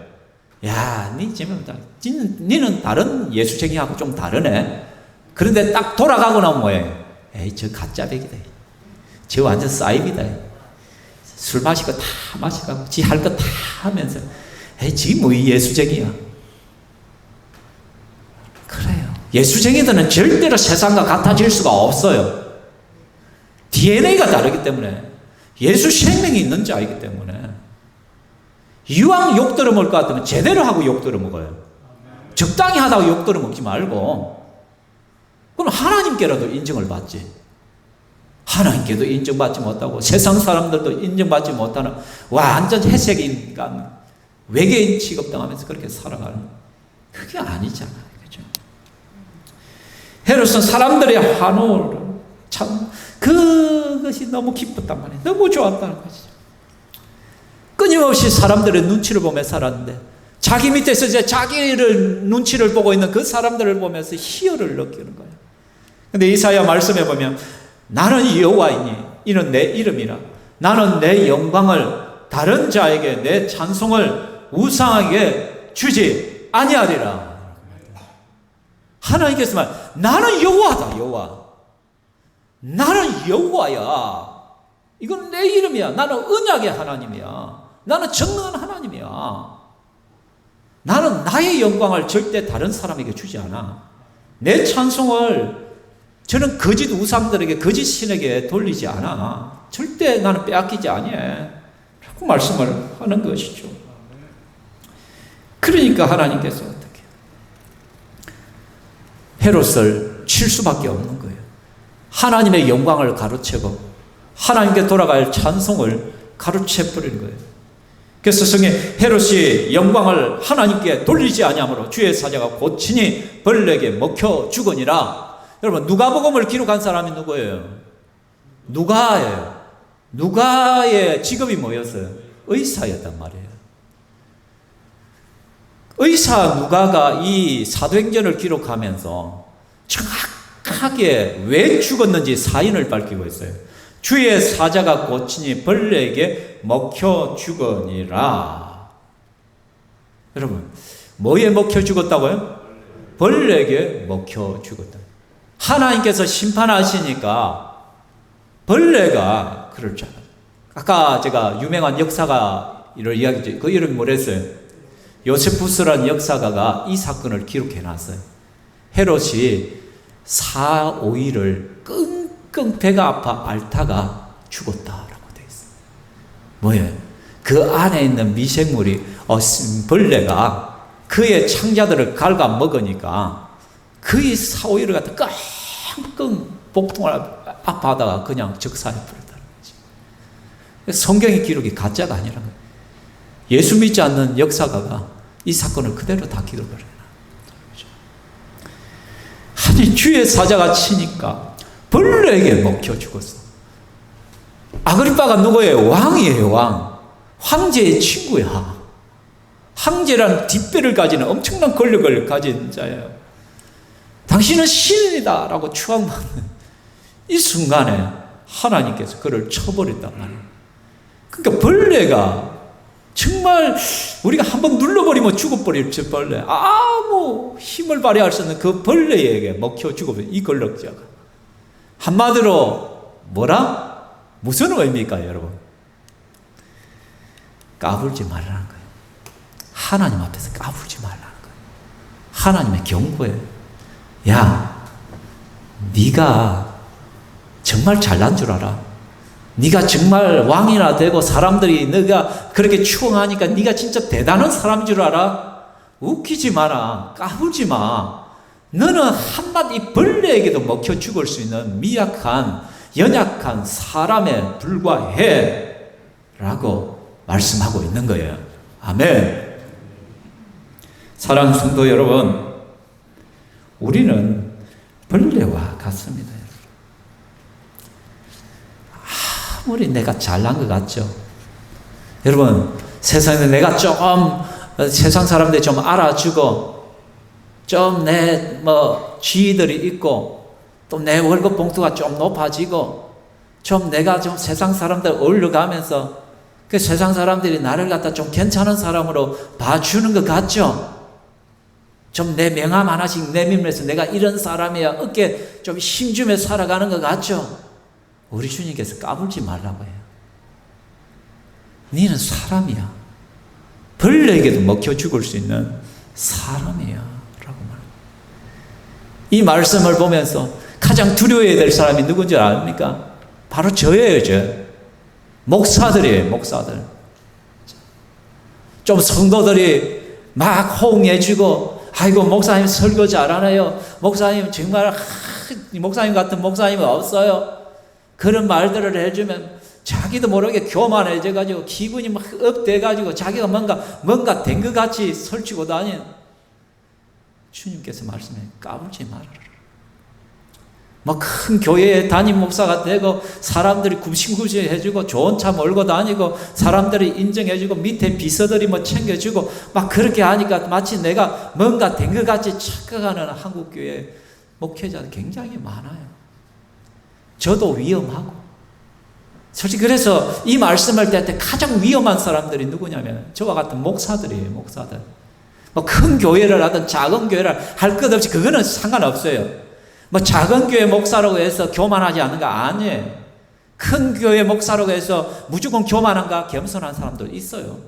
야, 니는 다른 예수쟁이하고 좀 다르네. 그런데 딱 돌아가고 나면 뭐예요? 에이, 저 가짜백이다. 저 완전 사이비다. 술 마시고 다 마시고 지 할 거 다 하면서 에이, 지금 뭐 예수쟁이야. 그래요. 예수쟁이들은 절대로 세상과 같아질 수가 없어요. DNA가 다르기 때문에, 예수 생명이 있는 자이기 때문에, 이왕 욕 들어먹을 것 같으면 제대로 하고 욕 들어먹어요. 적당히 하다가 욕 들어먹지 말고, 그럼 하나님께라도 인정을 받지. 하나님께도 인정받지 못하고 세상 사람들도 인정받지 못하는 완전 회색 인간, 외계인 취급당하면서 그렇게 살아가는, 그게 아니잖아요. 그죠? 헤롯은 사람들의 환호를 참, 그것이 너무 기뻤단 말이에요. 너무 좋았다는 것이죠. 끊임없이 사람들의 눈치를 보며 살았는데, 자기 밑에서 이제 자기를 눈치를 보고 있는 그 사람들을 보면서 희열을 느끼는 거예요. 근데 이사야 말씀에 보면, 나는 여호와이니 이는 내 이름이라. 나는 내 영광을 다른 자에게, 내 찬송을 우상에게 주지 아니하리라. 하나님께서 말, 나는 여호와다, 여호와. 나는 여호와야. 이건 내 이름이야. 나는 언약의 하나님이야. 나는 전능한 하나님이야. 나는 나의 영광을 절대 다른 사람에게 주지 않아. 내 찬송을 저는 거짓 우상들에게, 거짓 신에게 돌리지 않아. 절대 나는 빼앗기지 아니해. 라고 말씀을 하는 것이죠. 그러니까 하나님께서 어떻게 헤롯을 칠 수밖에 없는 거예요. 하나님의 영광을 가로채고 하나님께 돌아갈 찬송을 가로채버리는 거예요. 그래서 성경 헤롯이 영광을 하나님께 돌리지 아니하므로 주의 사자가 곧 친히 벌레에게 먹혀 죽으니라. 여러분, 누가복음을 기록한 사람이 누구예요? 누가예요. 누가의 직업이 뭐였어요? 의사였단 말이에요. 의사 누가가 이 사도행전을 기록하면서 정확하게 왜 죽었는지 사인을 밝히고 있어요. 주의 사자가 곧 친히 벌레에게 먹혀 죽으니라. 여러분, 뭐에 먹혀 죽었다고요? 벌레에게 먹혀 죽었다. 하나님께서 심판하시니까 벌레가 그럴 줄 알아요. 아까 제가 유명한 역사가 이런 이야기죠. 그 이름이 뭐랬어요? 요세푸스라는 역사가가 이 사건을 기록해 놨어요. 헤롯이 4, 5일을 끙끙 배가 아파 앓다가 죽었다라고 되어 있어요. 뭐예요? 그 안에 있는 미생물이, 벌레가 그의 창자들을 갉아 먹으니까 거의 4, 5일을 갖다 끙끙 복통을 아파하다가 그냥 적사해 버렸다는 거지. 성경의 기록이 가짜가 아니라는 거예요. 예수 믿지 않는 역사가가 이 사건을 그대로 다 기록을 해놔. 아니, 주의 사자가 치니까 벌레에게 먹혀 죽었어. 아그리빠가 누구예요? 왕이에요, 왕. 황제의 친구야. 황제라는 뒷배를 가지는 엄청난 권력을 가진 자예요. 당신은 신이다 라고 추앙받는 이 순간에 하나님께서 그를 쳐버렸단 말이에요. 그러니까 벌레가 정말 우리가 한번 눌러버리면 죽어버릴 저 벌레, 아무 힘을 발휘할 수 없는 그 벌레에게 먹혀 죽어버린 이 권력자가, 한마디로 뭐라? 무슨 의미입니까, 여러분? 까불지 말라는 거예요. 하나님 앞에서 까불지 말라는 거예요. 하나님의 경고예요. 야, 네가 정말 잘난 줄 알아? 네가 정말 왕이나 되고 사람들이 네가 그렇게 추앙하니까 네가 진짜 대단한 사람인 줄 알아? 웃기지 마라. 까불지 마. 너는 한낱 벌레에게도 먹혀 죽을 수 있는 미약한, 연약한 사람에 불과해 라고 말씀하고 있는 거예요. 아멘. 사랑하는 성도 여러분, 우리는 벌레와 같습니다. 아무리 내가 잘난 것 같죠. 여러분, 세상에 내가 좀 세상 사람들이 좀 알아주고 좀 내 지위들이 있고 또 내 월급 봉투가 좀 높아지고 좀 내가 좀 세상 사람들 어울려가면서 그 세상 사람들이 나를 갖다 좀 괜찮은 사람으로 봐주는 것 같죠. 좀 내 명함 하나씩 내밀면서 내가 이런 사람이야 어깨 좀 힘주며 살아가는 것 같죠. 우리 주님께서 까불지 말라고 해요. 너는 사람이야. 벌레에게도 먹혀 죽을 수 있는 사람이야 라고 말합니다. 이 말씀을 보면서 가장 두려워해야 될 사람이 누군지 아십니까? 바로 저예요, 저. 목사들이에요, 목사들. 좀 성도들이 막 호응해주고, 아이고, 목사님 설교 잘하네요. 목사님 정말, 목사님 같은 목사님은 없어요. 그런 말들을 해주면 자기도 모르게 교만해져가지고 기분이 막 업돼가지고 자기가 뭔가 된 것 같이 설치고 다닌 주님께서 말씀해 까불지 말아라. 뭐 큰 교회에 담임 목사가 되고 사람들이 굽신굽신 해주고 좋은 차 몰고 다니고 사람들이 인정해주고 밑에 비서들이 뭐 챙겨주고 막 그렇게 하니까 마치 내가 뭔가 된 것 같이 착각하는 한국교회 목회자들 굉장히 많아요. 저도 위험하고. 솔직히 그래서 이 말씀을 할 때 가장 위험한 사람들이 누구냐면 저와 같은 목사들이에요. 목사들. 뭐 큰 교회를 하든 작은 교회를 할 것 없이 그거는 상관없어요. 뭐 작은 교회 목사라고 해서 교만하지 않는 거 아니에요. 큰 교회 목사라고 해서 무조건 교만한가 겸손한 사람도 있어요.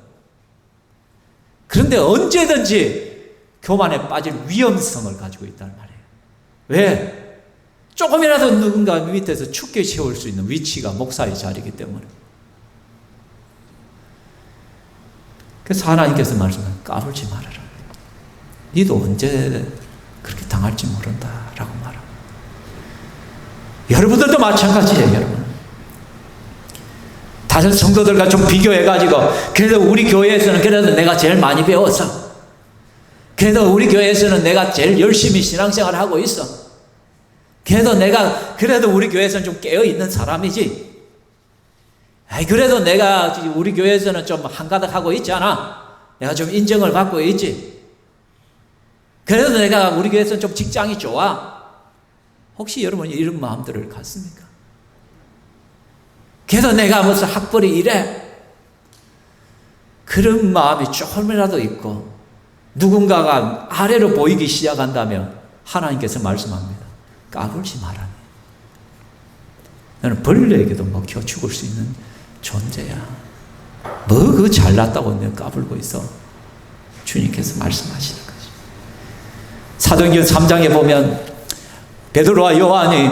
그런데 언제든지 교만에 빠질 위험성을 가지고 있단 말이에요. 왜? 조금이라도 누군가 밑에서 죽게 세울 수 있는 위치가 목사의 자리이기 때문에. 그래서 하나님께서 말씀하신 까불지 말아라. 니도 언제 그렇게 당할지 모른다라고 말합니다. 여러분들도 마찬가지예요, 여러분. 다른 성도들과 좀 비교해가지고 그래도 우리 교회에서는 그래도 내가 제일 많이 배웠어. 그래도 우리 교회에서는 내가 제일 열심히 신앙생활을 하고 있어. 그래도 우리 교회에서는 좀 깨어있는 사람이지. 그래도 내가 우리 교회에서는 좀 한가득 하고 있잖아. 내가 좀 인정을 받고 있지. 그래도 내가 우리 교회에서는 좀 직장이 좋아. 혹시 여러분이 이런 마음들을 갖습니까? 그래도 내가 무슨 학벌이 이래? 그런 마음이 조금이라도 있고 누군가가 아래로 보이기 시작한다면 하나님께서 말씀합니다. 까불지 말아라. 너는 벌레에게도 먹혀 죽을 수 있는 존재야. 뭐 그거 잘났다고 내가 까불고 있어. 주님께서 말씀하시는 거죠. 사도행전 3장에 보면 베드로와 요한이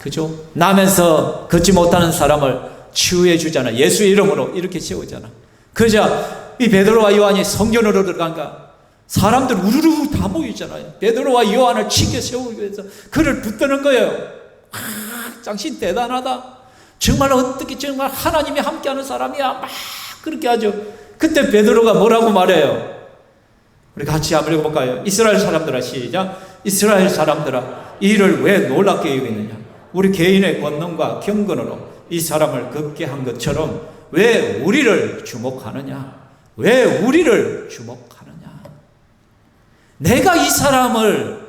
그죠? 나면서 걷지 못하는 사람을 치유해 주잖아. 예수의 이름으로 이렇게 세우잖아. 그러자 이 베드로와 요한이 성전으로 들어간가 사람들 우르르 다 모이잖아요. 베드로와 요한을 치게 세우기 위해서 그를 붙드는 거예요. 당신 대단하다. 정말 어떻게 정말 하나님이 함께하는 사람이야. 막 그렇게 하죠. 그때 베드로가 뭐라고 말해요? 우리 같이 한번 읽어볼까요? 이스라엘 사람들아, 시작. 이스라엘 사람들아, 이 일을 왜 놀랍게 여기느냐? 우리 개인의 권능과 경건으로 이 사람을 걷게 한 것처럼 왜 우리를 주목하느냐? 왜 우리를 주목하느냐? 내가 이 사람을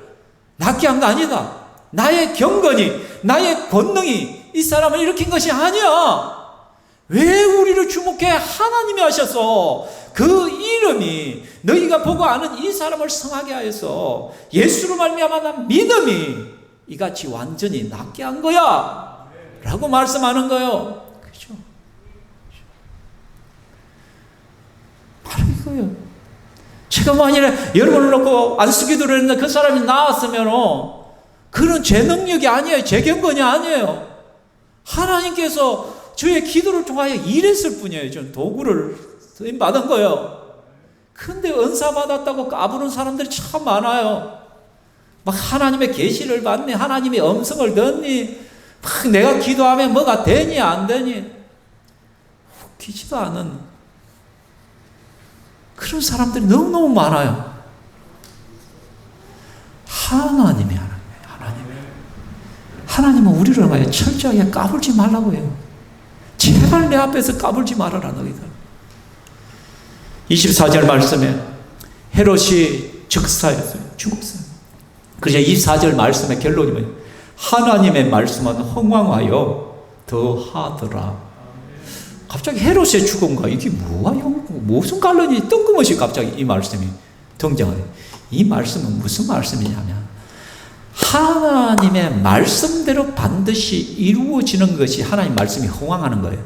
낫게 한 거 아니다. 나의 경건이, 나의 권능이 이 사람을 일으킨 것이 아니야. 왜 우리를 주목해? 하나님이 하셔서 그 이름이 너희가 보고 아는 이 사람을 성하게 하여서 예수로 말미암아 난 믿음이 이같이 완전히 낫게 한 거야 라고 말씀하는 거예요. 그렇죠? 바로 이거예요. 제가 만일에 여러분을 놓고 안수기도를 했는데 그 사람이 나았으면 그런 제 능력이 아니에요. 제 경건이 아니에요. 하나님께서 저의 기도를 통하여 일했을 뿐이에요. 저는 도구를 받은 거예요. 근데 은사 받았다고 까부는 사람들이 참 많아요. 막 하나님의 계시를 받니, 하나님의 음성을 듣니, 막 내가 기도하면 뭐가 되니 안 되니 웃기지도 않은 그런 사람들이 너무너무 많아요. 하나님은 우리를 위하여 철저하게 까불지 말라고 해요. 제발 내 앞에서 까불지 말아라 너희들. 24절 말씀에 헤롯이 즉사였어요. 죽었어요. 그래서 24절 말씀의 결론이 뭐예요? 하나님의 말씀은 흥왕하여 더하더라. 갑자기 헤롯의 죽음과 이게 무슨 관련이 뜬금없이 갑자기 이 말씀이 등장해요. 이 말씀은 무슨 말씀이냐면 하나님의 말씀대로 반드시 이루어지는 것이 하나님 말씀이 흥왕하는 거예요.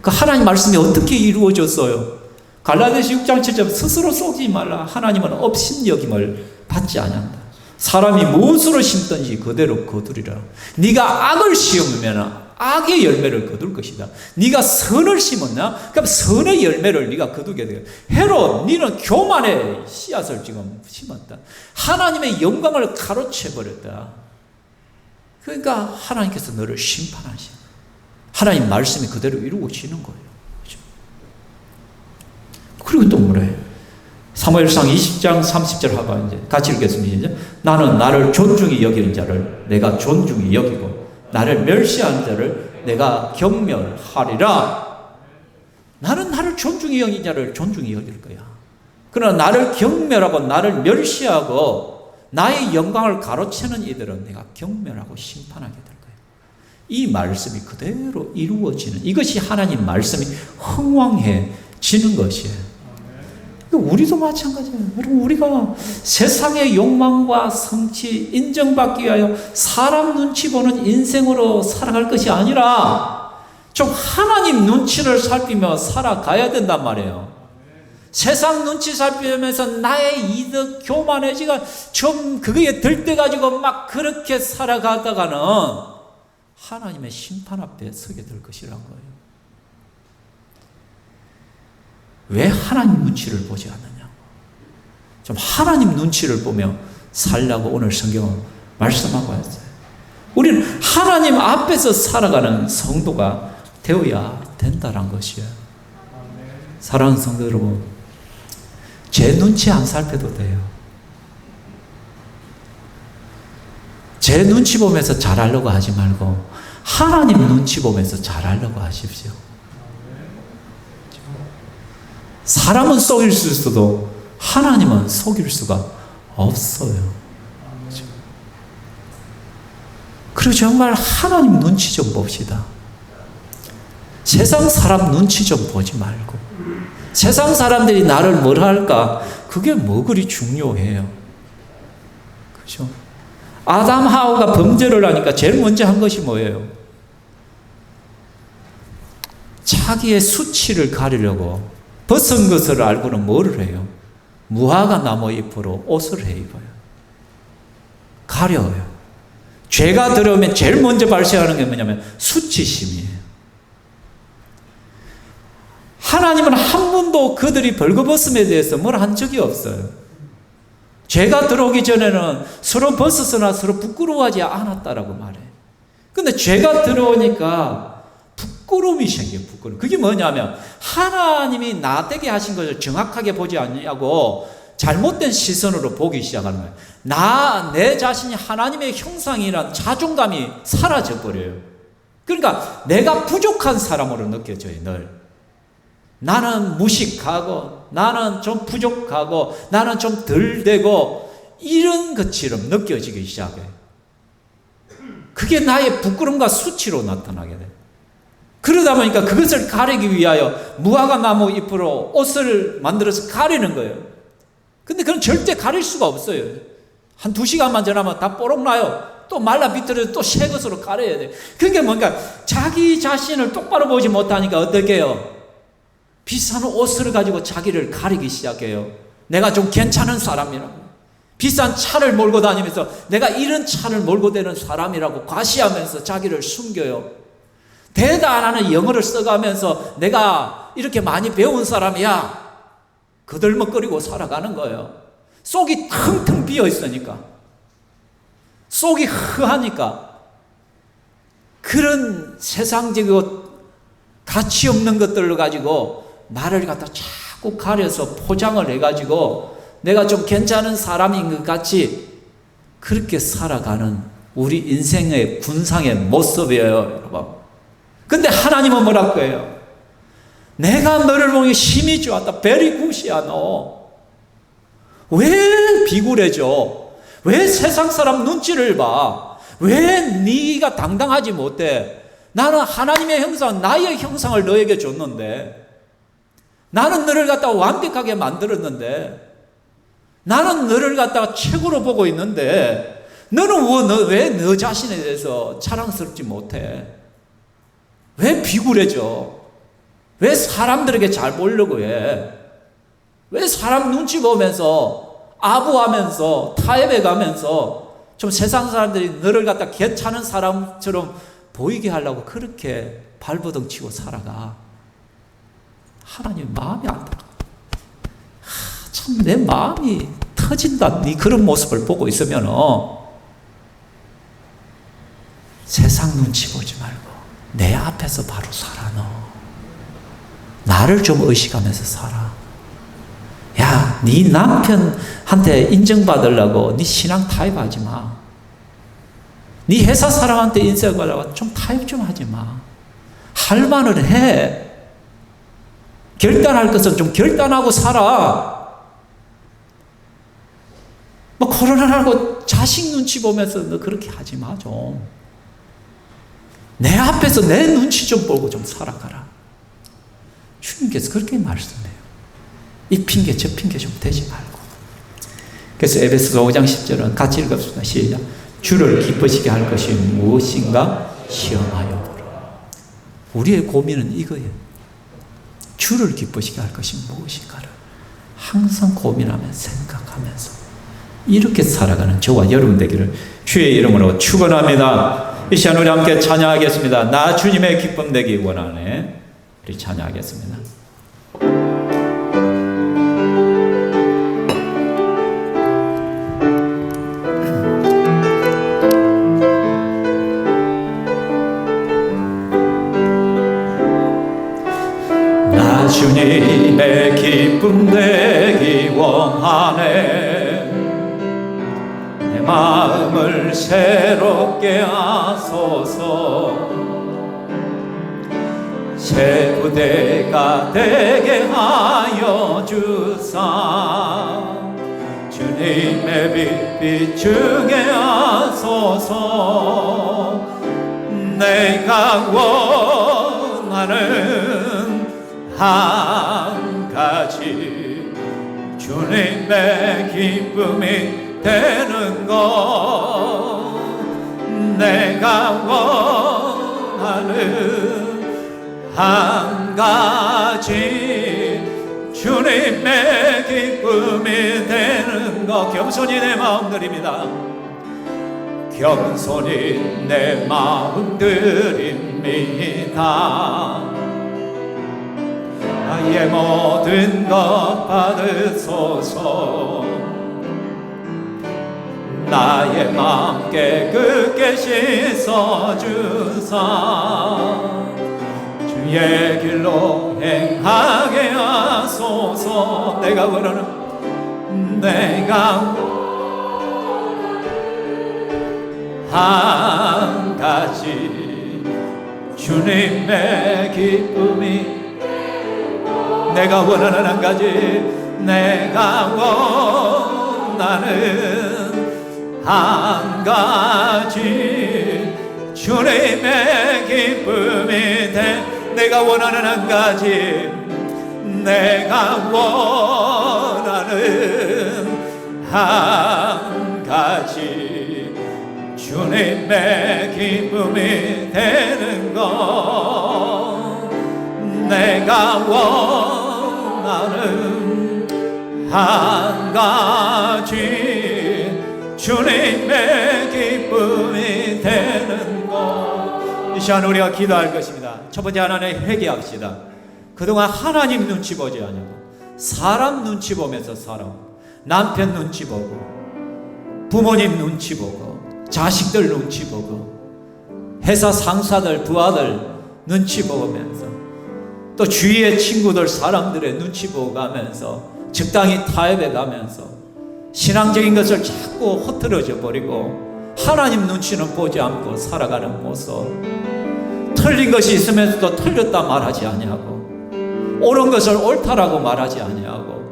그 하나님 말씀이 어떻게 이루어졌어요? 갈라디아서 6장 7절 스스로 쏘지 말라. 하나님은 업신여김을 받지 아니한다. 사람이 무엇으로 심든지 그대로 거두리라. 네가 악을 심으면 악의 열매를 거둘 것이다. 네가 선을 심었나? 그럼 선의 열매를 네가 거두게 돼. 헤롯, 네는 교만의 씨앗을 지금 심었다. 하나님의 영광을 가로채 버렸다. 그러니까 하나님께서 너를 심판하시는, 하나님 말씀이 그대로 이루어지는 거예요. 그렇죠? 그리고 또 뭐래? 사무엘상 20장 30절 하고 이제 같이 읽겠습니다. 나는 나를 존중히 여기는 자를 내가 존중히 여기고 나를 멸시하는 자를 내가 경멸하리라. 나는 나를 존중히 여기는 자를 존중히 여길 거야. 그러나 나를 경멸하고 나를 멸시하고 나의 영광을 가로채는 이들은 내가 경멸하고 심판하게 될 거예요. 이 말씀이 그대로 이루어지는, 이것이 하나님 말씀이 흥왕해지는 것이에요. 우리도 마찬가지예요. 여러분, 우리가 세상의 욕망과 성취, 인정받기 위하여 사람 눈치 보는 인생으로 살아갈 것이 아니라 좀 하나님 눈치를 살피며 살아가야 된단 말이에요. 세상 눈치 살피면서 나의 이득, 교만해지가 좀 그거에 들떠가지고 막 그렇게 살아가다가는 하나님의 심판 앞에 서게 될 것이란 거예요. 왜 하나님 눈치를 보지 않느냐? 좀 하나님 눈치를 보며 살라고 오늘 성경은 말씀하고 있어요. 우리는 하나님 앞에서 살아가는 성도가 되어야 된다는 것이에요. 사랑하는 성도 여러분, 제 눈치 안 살펴도 돼요. 제 눈치 보면서 잘하려고 하지 말고 하나님 눈치 보면서 잘하려고 하십시오. 사람은 속일 수도 하나님은 속일 수가 없어요. 그리고 정말 하나님 눈치 좀 봅시다. 세상 사람 눈치 좀 보지 말고 세상 사람들이 나를 뭐라 할까? 그게 뭐 그리 중요해요. 그죠? 아담 하와가 범죄를 하니까 제일 먼저 한 것이 뭐예요? 자기의 수치를 가리려고 벗은 것을 알고는 뭐를 해요? 무화과 나무 잎으로 옷을 해 입어요. 가려워요. 죄가 들어오면 제일 먼저 발생하는 게 뭐냐면 수치심이에요. 하나님은 한 번도 그들이 벌거벗음에 대해서 뭘 한 적이 없어요. 죄가 들어오기 전에는 서로 벗었으나 서로 부끄러워하지 않았다라고 말해요. 근데 죄가 들어오니까 부끄러움이 생겨요. 부끄러움. 그게 뭐냐면 하나님이 나되게 하신 것을 정확하게 보지 않냐고 잘못된 시선으로 보기 시작하는 거예요. 내 자신이 하나님의 형상이란 자존감이 사라져 버려요. 그러니까 내가 부족한 사람으로 느껴져요. 늘. 나는 무식하고 나는 좀 부족하고 나는 좀 덜 되고 이런 것처럼 느껴지기 시작해요. 그게 나의 부끄러움과 수치로 나타나게 돼요. 그러다 보니까 그것을 가리기 위하여 무화과 나무 잎으로 옷을 만들어서 가리는 거예요. 근데 그건 절대 가릴 수가 없어요. 한 2시간만 지나면 다 뽀록 나요. 또 말라 비틀어서 또 새 것으로 가려야 돼요. 그게 뭔가 자기 자신을 똑바로 보지 못하니까 어떻게 해요? 비싼 옷을 가지고 자기를 가리기 시작해요. 내가 좀 괜찮은 사람이라고. 비싼 차를 몰고 다니면서 내가 이런 차를 몰고 다니는 사람이라고 과시하면서 자기를 숨겨요. 대단한 영어를 써가면서 내가 이렇게 많이 배운 사람이야. 거들먹거리고 살아가는 거예요. 속이 텅텅 비어 있으니까. 속이 허하니까. 그런 세상적이고 가치 없는 것들을 가지고 나를 갖다 자꾸 가려서 포장을 해가지고 내가 좀 괜찮은 사람인 것 같이 그렇게 살아가는 우리 인생의 군상의 모습이에요, 여러분. 근데 하나님은 뭐라고 해요? 내가 너를 보니 힘이 좋았다. very good이야, 너. 왜 비굴해져? 왜 세상 사람 눈치를 봐? 왜 네가 당당하지 못해? 나는 하나님의 형상, 나의 형상을 너에게 줬는데 나는 너를 갖다가 완벽하게 만들었는데 나는 너를 갖다가 최고로 보고 있는데 너는 왜 너 자신에 대해서 자랑스럽지 못해? 왜 비굴해져? 왜 사람들에게 잘 보려고 해? 왜 사람 눈치 보면서 아부하면서 타협해 가면서 좀 세상 사람들이 너를 갖다 괜찮은 사람처럼 보이게 하려고 그렇게 발버둥 치고 살아가. 하나님 마음이 안 들어. 참 내 마음이 터진다. 네 그런 모습을 보고 있으면 세상 눈치 보지 말고 내 앞에서 바로 살아. 너 나를 좀 의식하면서 살아. 야, 네 남편한테 인정받으려고 네 신앙 타협하지 마. 네 회사 사람한테 인정받으려고 좀 타협 좀 하지 마. 할 말을 해. 결단할 것은 좀 결단하고 살아. 뭐 코로나라고 자식 눈치 보면서 너 그렇게 하지 마 좀. 내 앞에서 내 눈치 좀 보고 좀 살아가라. 주님께서 그렇게 말씀해요. 이 핑계 저 핑계 좀 대지 말고. 그래서 에베소서 5장 10절은 같이 읽읍시다. 시작. 주를 기쁘시게 할 것이 무엇인가 시험하여 보라. 우리의 고민은 이거예요. 주를 기쁘시게 할 것이 무엇인가를 항상 고민하면서 생각하면서 이렇게 살아가는 저와 여러분 되기를 주의 이름으로 축원합니다. 이 시간 우리 함께 찬양하겠습니다. 나 주님의 기쁨 되기 원하네. 우리 찬양하겠습니다. 나 주님의 기쁨 되기 원하네. 내 마음을 새롭게 하소서. 새 부대가 되게 하여 주사. 주님의 빛 비추게 하소서. 내가 원하는 한 가지 주님의 기쁨이 되는 것. 내가 원하는 한 가지 주님의 기쁨이 되는 것. 겸손히 내 마음 드립니다. 겸손히 내 마음 드립니다. 나의 모든 것 받으소서. 나의 마음 깨끗게 씻어주사. 주의 길로 행하게 하소서. 내가 원하는 한 가지 주님의 기쁨이. 내가 원하는 한 가지. 내가 원하는 한 가지 주님의 기쁨이 돼. 내가 원하는 한 가지. 내가 원하는 한 가지 주님의 기쁨이 되는 것. 내가 원하는 한 가지 주님의 기쁨이 되는 것. 이 시간 우리가 기도할 것입니다. 첫 번째 하나님 회개합시다. 그동안 하나님 눈치 보지 않냐고 사람 눈치 보면서 살아. 남편 눈치 보고 부모님 눈치 보고 자식들 눈치 보고 회사 상사들 부하들 눈치 보면서 또 주위의 친구들 사람들의 눈치 보고 가면서 적당히 타협해 가면서 신앙적인 것을 자꾸 흐트러져 버리고 하나님 눈치는 보지 않고 살아가는 모습. 틀린 것이 있으면서도 틀렸다 말하지 아니하고 옳은 것을 옳다라고 말하지 아니하고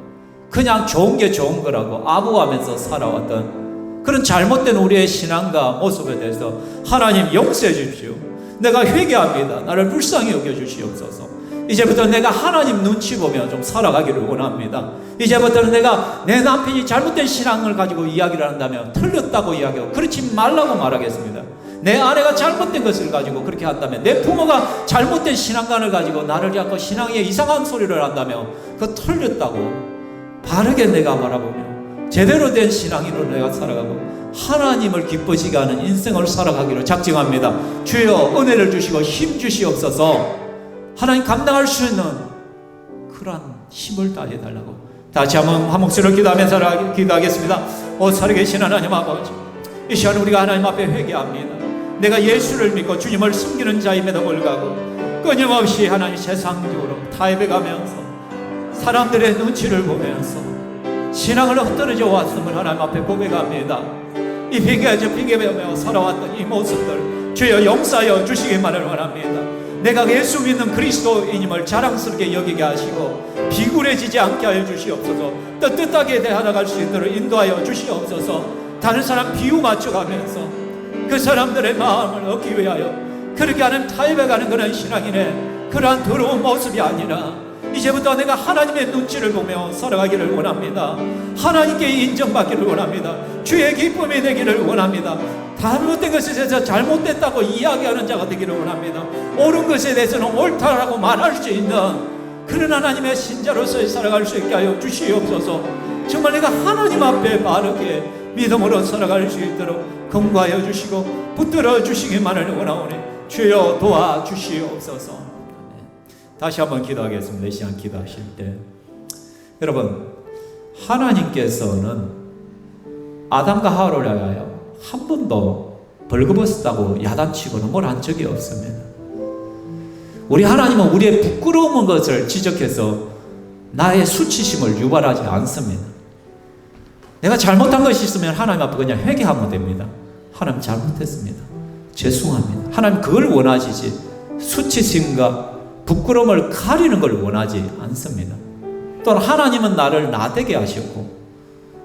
그냥 좋은 게 좋은 거라고 아부하면서 살아왔던 그런 잘못된 우리의 신앙과 모습에 대해서 하나님 용서해 주십시오. 내가 회개합니다. 나를 불쌍히 여겨주시옵소서. 이제부터 내가 하나님 눈치 보며 좀 살아가기를 원합니다. 이제부터는 내가 내 남편이 잘못된 신앙을 가지고 이야기를 한다면 틀렸다고 이야기하고 그렇지 말라고 말하겠습니다. 내 아내가 잘못된 것을 가지고 그렇게 한다면 내 부모가 잘못된 신앙관을 가지고 나를 자꾸 신앙에 이상한 소리를 한다면 그거 틀렸다고 바르게 내가 바라보며 제대로 된 신앙인으로 내가 살아가고 하나님을 기쁘시게 하는 인생을 살아가기로 작정합니다. 주여 은혜를 주시고 힘 주시옵소서. 하나님 감당할 수 있는 그러한 힘을 다해 달라고 다시 한번 한 목소리로 기도하면서 기도하겠습니다. 살아계신 하나님 아버지, 이 시간 우리가 하나님 앞에 회개합니다. 내가 예수를 믿고 주님을 섬기는 자임에도 불구하고 끊임없이 하나님 세상적으로 타협해가면서 사람들의 눈치를 보면서 신앙을 흩어져 왔음을 하나님 앞에 고백합니다. 이 비교하며 살아왔던 이 모습들 주여 용서하여 주시기만을 원합니다. 내가 예수 믿는 그리스도인임을 자랑스럽게 여기게 하시고 비굴해지지 않게 하여 주시옵소서. 떳떳하게 대하나갈 수 있도록 인도하여 주시옵소서. 다른 사람 비유 맞춰가면서 그 사람들의 마음을 얻기 위하여 그렇게 하는 타협해가는 그런 신앙인의 그러한 더러운 모습이 아니라 이제부터 내가 하나님의 눈치를 보며 살아가기를 원합니다. 하나님께 인정받기를 원합니다. 주의 기쁨이 되기를 원합니다. 잘못된 것에 대해서 잘못됐다고 이야기하는 자가 되기를 원합니다. 옳은 것에 대해서는 옳다라고 말할 수 있는 그런 하나님의 신자로서 살아갈 수 있게 하여 주시옵소서. 정말 내가 하나님 앞에 바르게 믿음으로 살아갈 수 있도록 긍구하여 주시고 붙들어 주시기만을 원하오니 주여 도와주시옵소서. 다시 한번 기도하겠습니다. 이 시간 기도하실 때 여러분, 하나님께서는 아담과 하와를 위하여 한 번도 벌거벗었다고 야단치고는 뭘 한 적이 없습니다. 우리 하나님은 우리의 부끄러운 것을 지적해서 나의 수치심을 유발하지 않습니다. 내가 잘못한 것이 있으면 하나님 앞에 그냥 회개하면 됩니다. 하나님 잘못했습니다. 죄송합니다. 하나님 그걸 원하시지 수치심과 부끄러움을 가리는 걸 원하지 않습니다. 또한 하나님은 나를 나되게 하셨고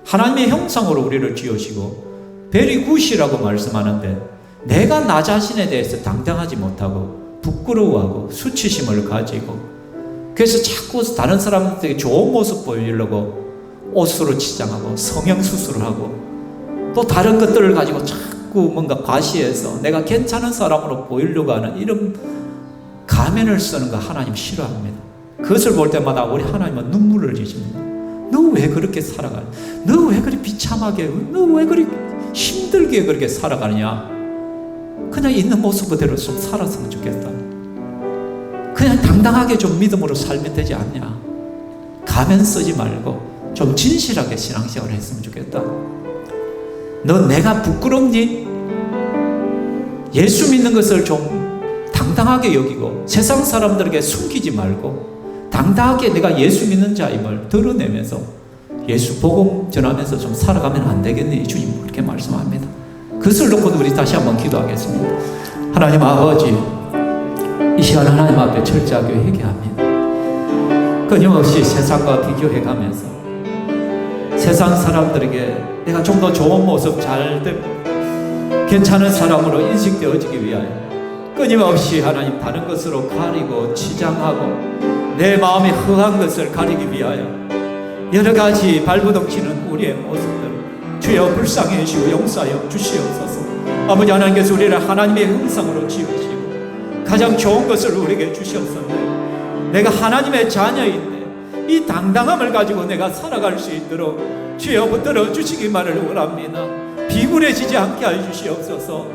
하나님의 형상으로 우리를 지으시고 very good이라고 말씀하는데 내가 나 자신에 대해서 당당하지 못하고 부끄러워하고 수치심을 가지고 그래서 자꾸 다른 사람들에게 좋은 모습 보이려고 옷으로 치장하고 성형수술을 하고 또 다른 것들을 가지고 자꾸 뭔가 과시해서 내가 괜찮은 사람으로 보이려고 하는 이런 가면을 쓰는 거 하나님 싫어합니다. 그것을 볼 때마다 우리 하나님은 눈물을 지십니다. 너 왜 그렇게 살아가냐? 너 왜 그렇게 비참하게, 너 왜 그렇게 힘들게 그렇게 살아가느냐? 그냥 있는 모습 그대로 좀 살았으면 좋겠다. 그냥 당당하게 좀 믿음으로 살면 되지 않냐? 가면 쓰지 말고 좀 진실하게 신앙생활을 했으면 좋겠다. 너 내가 부끄럽니? 예수 믿는 것을 좀 당당하게 여기고 세상 사람들에게 숨기지 말고 당당하게 내가 예수 믿는 자임을 드러내면서 예수 복음 전하면서 좀 살아가면 안 되겠니? 주님 그렇게 말씀합니다. 그것을 놓고도 우리 다시 한번 기도하겠습니다. 하나님 아버지, 이 시간 하나님 앞에 철저하게 회개합니다. 끊임없이 세상과 비교해가면서 세상 사람들에게 내가 좀 더 좋은 모습, 잘 되고 괜찮은 사람으로 인식되어지기 위하여 끊임없이 하나님 다른 것으로 가리고 치장하고 내 마음이 허한 것을 가리기 위하여 여러 가지 발부둥치는 우리의 모습들 주여 불쌍히 해주시고 용서하여 주시옵소서. 아버지 하나님께서 우리를 하나님의 형상으로 지으시고 가장 좋은 것을 우리에게 주셨었는데 내가 하나님의 자녀인데 이 당당함을 가지고 내가 살아갈 수 있도록 주여 붙들어 주시기만을 원합니다. 비굴해지지 않게 하여 주시옵소서.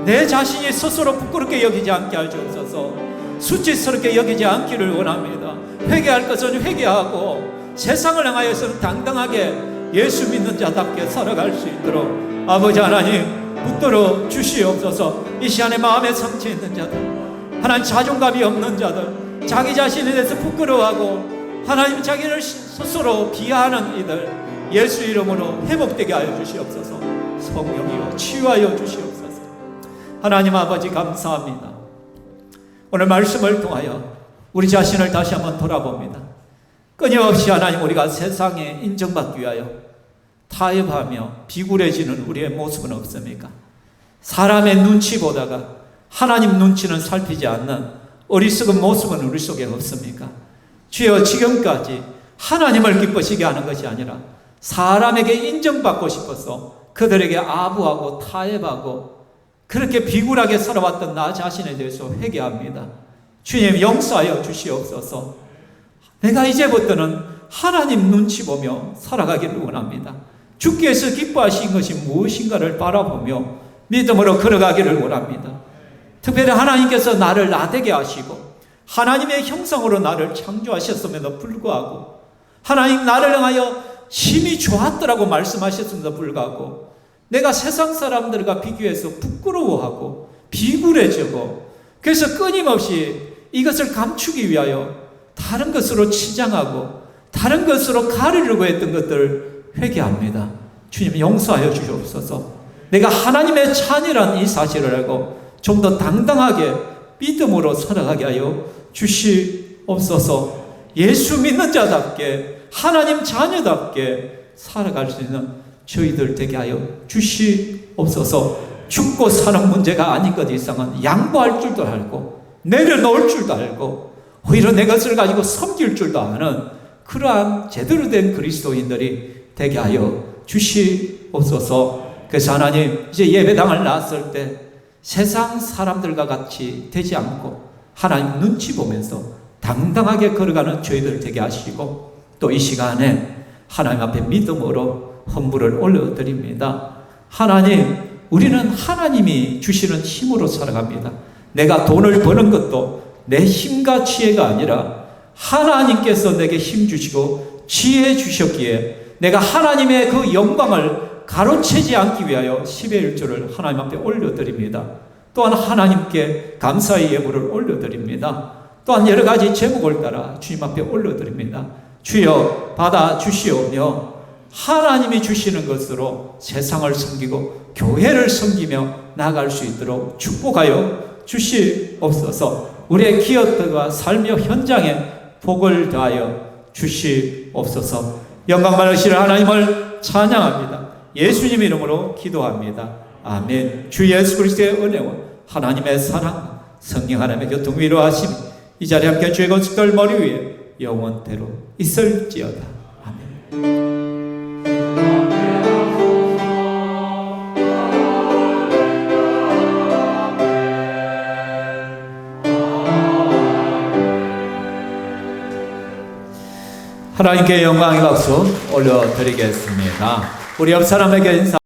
내 자신이 스스로 부끄럽게 여기지 않게 하여 주옵소서. 수치스럽게 여기지 않기를 원합니다. 회개할 것은 회개하고 세상을 향하여서는 당당하게 예수 믿는 자답게 살아갈 수 있도록 아버지 하나님 붙들어 주시옵소서. 이 시간에 마음에 상처 있는 자들, 하나님 자존감이 없는 자들, 자기 자신에 대해서 부끄러워하고 하나님 자기를 스스로 비하하는 이들 예수 이름으로 회복되게 하여 주시옵소서. 성령이여 치유하여 주시옵소서. 하나님 아버지 감사합니다. 오늘 말씀을 통하여 우리 자신을 다시 한번 돌아봅니다. 끊임없이 하나님 우리가 세상에 인정받기 위하여 타협하며 비굴해지는 우리의 모습은 없습니까? 사람의 눈치 보다가 하나님 눈치는 살피지 않는 어리석은 모습은 우리 속에 없습니까? 주여 지금까지 하나님을 기쁘시게 하는 것이 아니라 사람에게 인정받고 싶어서 그들에게 아부하고 타협하고 그렇게 비굴하게 살아왔던 나 자신에 대해서 회개합니다. 주님 용서하여 주시옵소서. 내가 이제부터는 하나님 눈치 보며 살아가기를 원합니다. 주께서 기뻐하신 것이 무엇인가를 바라보며 믿음으로 걸어가기를 원합니다. 특별히 하나님께서 나를 나되게 하시고 하나님의 형상으로 나를 창조하셨음에도 불구하고 하나님 나를 향하여 심히 좋았더라고 말씀하셨음에도 불구하고 내가 세상 사람들과 비교해서 부끄러워하고 비굴해지고 그래서 끊임없이 이것을 감추기 위하여 다른 것으로 치장하고 다른 것으로 가리려고 했던 것들을 회개합니다. 주님 용서하여 주시옵소서. 내가 하나님의 자녀란 이 사실을 알고 좀 더 당당하게 믿음으로 살아가게 하여 주시옵소서. 예수 믿는 자답게 하나님 자녀답게 살아갈 수 있는 저희들 되게 하여 주시옵소서. 죽고 사는 문제가 아닌 것 이상은 양보할 줄도 알고 내려놓을 줄도 알고 오히려 내 것을 가지고 섬길 줄도 아는 그러한 제대로 된 그리스도인들이 되게 하여 주시옵소서. 그래서 하나님 이제 예배당을 나왔을 때 세상 사람들과 같이 되지 않고 하나님 눈치 보면서 당당하게 걸어가는 저희들 되게 하시고 또 이 시간에 하나님 앞에 믿음으로 헌물을 올려드립니다. 하나님, 우리는 하나님이 주시는 힘으로 살아갑니다. 내가 돈을 버는 것도 내 힘과 지혜가 아니라 하나님께서 내게 힘 주시고 지혜 주셨기에 내가 하나님의 그 영광을 가로채지 않기 위하여 10의 1조를 하나님 앞에 올려드립니다. 또한 하나님께 감사의 예물을 올려드립니다. 또한 여러 가지 제목을 따라 주님 앞에 올려드립니다. 주여 받아 주시오며 하나님이 주시는 것으로 세상을 섬기고 교회를 섬기며 나아갈 수 있도록 축복하여 주시옵소서. 우리의 기업들과 삶의 현장에 복을 더하여 주시옵소서. 영광 받으시는 하나님을 찬양합니다. 예수님 이름으로 기도합니다. 아멘. 주 예수 그리스도의 은혜와 하나님의 사랑, 성령 하나님의 교통 위로하심이 이 자리에 함께 주의 건축들 머리 위에 영원대로 있을지어다. 아멘. 하나님께 영광의 박수 올려드리겠습니다. 우리 옆 사람에게 인사